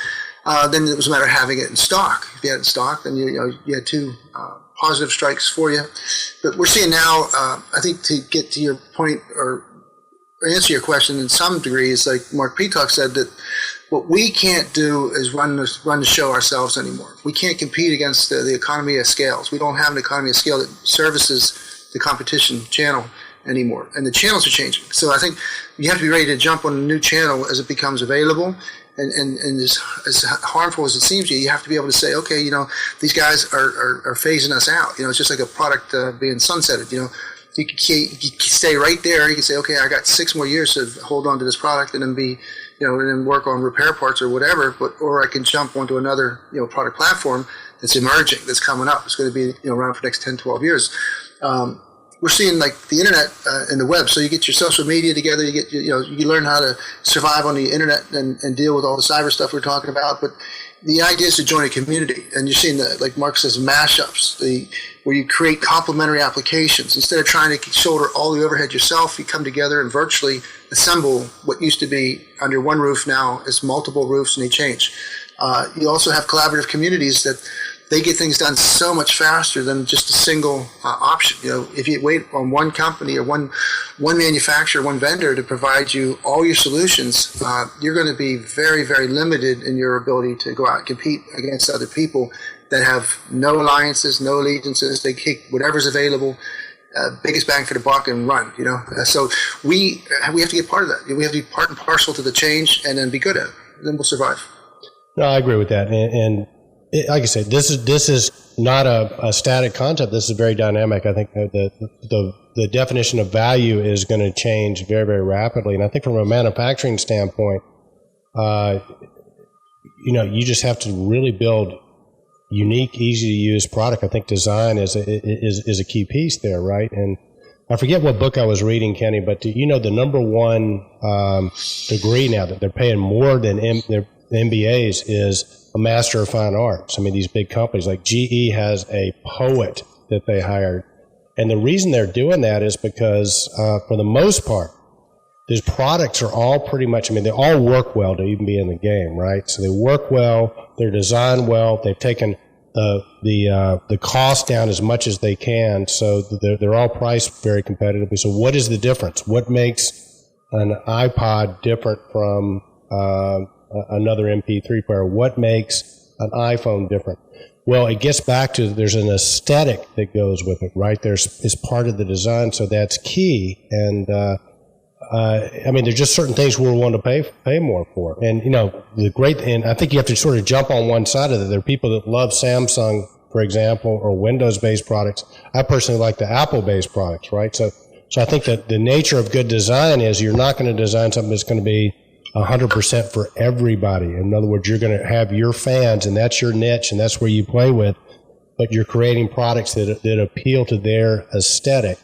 Speaker 2: Then it was a matter of having it in stock. If you had it in stock, then you had 2 positive strikes for you. But we're seeing now, I think to get to your point or answer your question in some degree is like Mark Peacock said, that what we can't do is run the show ourselves anymore. We can't compete against the economy of scales. We don't have an economy of scale that services the competition channel anymore, and the channels are changing. So I think you have to be ready to jump on a new channel as it becomes available. And as harmful as it seems to you, you have to be able to say, okay, these guys are phasing us out. It's just like a product being sunsetted. You can stay right there. You can say, okay, I got 6 more years to hold on to this product and then and then work on repair parts or whatever. Or I can jump onto another, product platform that's emerging, that's coming up. It's going to be, around for the next 10, 12 years. We're seeing like the internet and the web. So you get your social media together. You get, you learn how to survive on the internet and deal with all the cyber stuff we're talking about. But the idea is to join a community, and you're seeing like Mark says, mashups, where you create complementary applications. Instead of trying to shoulder all the overhead yourself, you come together and virtually assemble what used to be under one roof now is multiple roofs, and they change. You also have collaborative communities that they get things done so much faster than just a single option. If you wait on one company or one manufacturer, one vendor to provide you all your solutions, you're going to be very, very limited in your ability to go out and compete against other people that have no alliances, no allegiances. They kick whatever's available, biggest bang for the buck, and run. So we have to get part of that. We have to be part and parcel to the change, and then be good at it. Then we'll survive.
Speaker 1: No, I agree with that, and like I said, this is not a static concept. This is very dynamic. I think the definition of value is going to change very, very rapidly. And I think from a manufacturing standpoint, you just have to really build unique, easy to use product. I think design is a key piece there, right? And I forget what book I was reading, Kenny, but the number one degree now that they're paying more than their MBAs is a Master of Fine Arts. I mean, these big companies like GE has a poet that they hired. And the reason they're doing that is because, for the most part, these products are all pretty much, they all work well to even be in the game, right? So they work well, they're designed well, they've taken the cost down as much as they can, so they're all priced very competitively. So what is the difference? What makes an iPod different from another MP3 player? What makes an iPhone different? Well, it gets back to there's an aesthetic that goes with it, right? It's part of the design, so that's key. And there's just certain things we're willing to pay more for. And and I think you have to sort of jump on one side of it. There are people that love Samsung, for example, or Windows-based products. I personally like the Apple-based products, right? So I think that the nature of good design is you're not going to design something that's going to be 100% for everybody. In other words, you're going to have your fans, and that's your niche, and that's where you play with, but you're creating products that appeal to their aesthetic.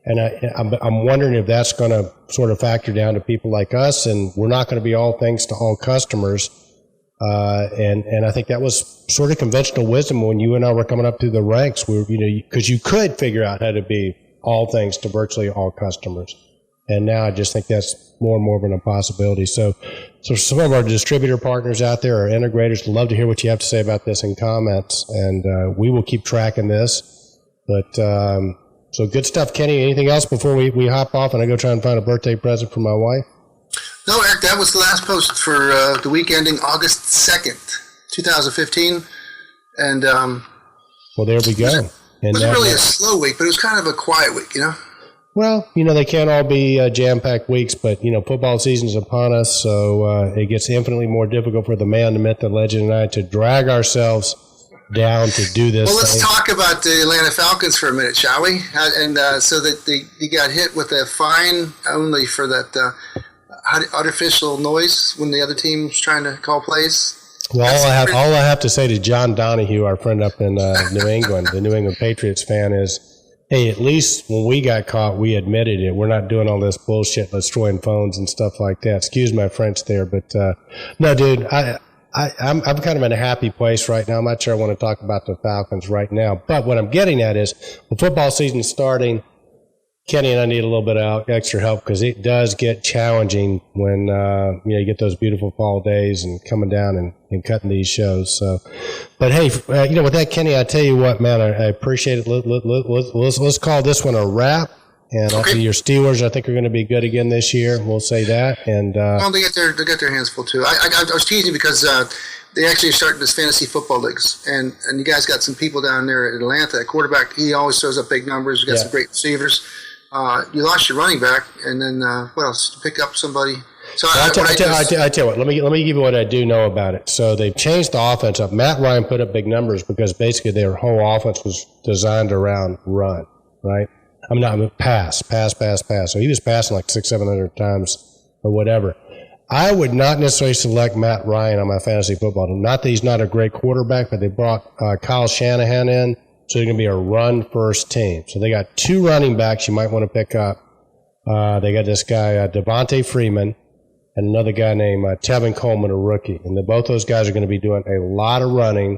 Speaker 1: And I'm wondering if that's going to sort of factor down to people like us, and we're not going to be all things to all customers. And I think that was sort of conventional wisdom when you and I were coming up through the ranks. Because you could figure out how to be all things to virtually all customers. And now I just think that's more and more of an impossibility. So some of our distributor partners out there, our integrators, love to hear what you have to say about this in comments, and we will keep tracking this. But so good stuff, Kenny. Anything else before we hop off and I go try and find a birthday present for my wife?
Speaker 2: No, Eric, that was the last post for the week ending August 2nd, 2015. And
Speaker 1: well, there we go.
Speaker 2: It wasn't really a slow week, but it was kind of a quiet week,
Speaker 1: Well, they can't all be jam-packed weeks, but, football season's upon us, so it gets infinitely more difficult for the man, the myth, the legend, and I to drag ourselves down to do this.
Speaker 2: Well, let's talk about the Atlanta Falcons for a minute, shall we? And so that they got hit with a fine only for that artificial noise when the other team's trying to call plays.
Speaker 1: Well, all I have to say to John Donahue, our friend up in New England, the New England Patriots fan, is, hey, at least when we got caught, we admitted it. We're not doing all this bullshit, destroying phones and stuff like that. Excuse my French there, but no, dude, I'm kind of in a happy place right now. I'm not sure I want to talk about the Falcons right now, but what I'm getting at is when football season's starting, Kenny and I need a little bit of extra help because it does get challenging when you get those beautiful fall days and coming down and cutting these shows. So, but hey, with that, Kenny, I tell you what, man, I appreciate it. Let's call this one a wrap. And also your Steelers, I think, are going to be good again this year. We'll say that. And
Speaker 2: they got their hands full too. I was teasing because they actually are starting this fantasy football leagues, and you guys got some people down there at Atlanta. A quarterback, he always throws up big numbers. You got some great receivers. You lost your running back, and then what else? You pick up somebody. So I tell
Speaker 1: you what. Let me give you what I do know about it. So they've changed the offense up. Matt Ryan put up big numbers because basically their whole offense was designed around run, right? Pass. So he was passing like 600-700 times or whatever. I would not necessarily select Matt Ryan on my fantasy football team. Not that he's not a great quarterback, but they brought Kyle Shanahan in, so they're going to be a run-first team. So they got two running backs you might want to pick up. They got this guy, Devontae Freeman, and another guy named Tevin Coleman, a rookie. And both those guys are going to be doing a lot of running.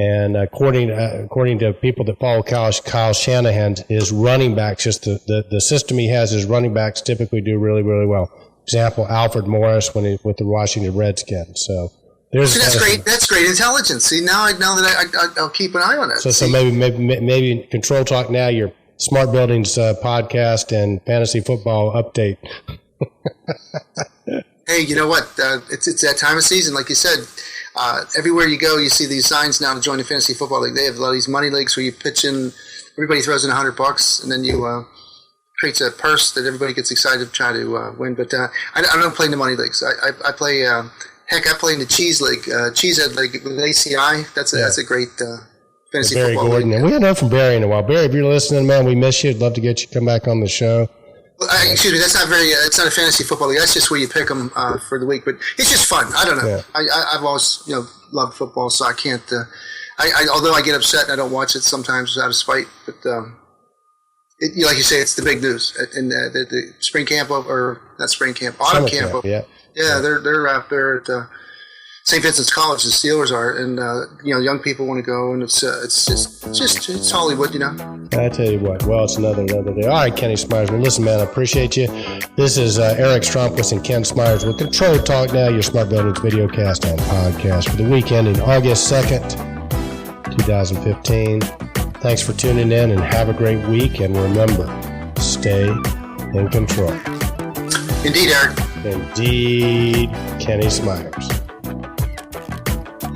Speaker 1: And according to people that follow Kyle Shanahan, his running backs, just the system he has, his running backs typically do really, really well. Example, Alfred Morris with the Washington Redskins. So
Speaker 2: See, that's great. That's great intelligence. See, now I know that I'll keep an eye on it.
Speaker 1: So maybe Control Talk Now, your Smart Buildings podcast and fantasy football update.
Speaker 2: Hey, you know what? It's that time of season, like you said. Everywhere you go, you see these signs now to join the fantasy football league. They have a lot of these money leagues where you pitch in. Everybody throws in $100, and then you creates a purse that everybody gets excited to try to win. But I don't play in the money leagues. I play. Heck, I play in the Cheese League, Cheesehead League with ACI. That's a great fantasy
Speaker 1: Barry
Speaker 2: football
Speaker 1: Gordon.
Speaker 2: league.
Speaker 1: And we haven't heard from Barry in a while. Barry, if you're listening, man, we miss you. I'd love to get you to come back on the show.
Speaker 2: Well, excuse me, that's not it's not a fantasy football league. That's just where you pick them for the week. But it's just fun. I don't know. Yeah. I've always loved football, so I can't. Although I get upset and I don't watch it sometimes out of spite, but like you say, it's the big news. And the spring camp or not spring camp, autumn camp. Yeah, they're out there at St. Vincent's College. The Steelers are, and young people want to go, and it's Hollywood,
Speaker 1: I tell you what. Well, it's another day. All right, Kenny Smyers. Well, listen, man, I appreciate you. This is Eric Stromquist and Ken Smyers with Control Talk Now, your Smart Buildings videocast and podcast for the week ending August 2nd, 2015. Thanks for tuning in, and have a great week. And remember, stay in control.
Speaker 2: Indeed, Eric.
Speaker 1: Indeed, Kenny Smyers.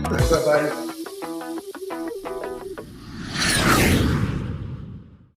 Speaker 2: Bye-bye.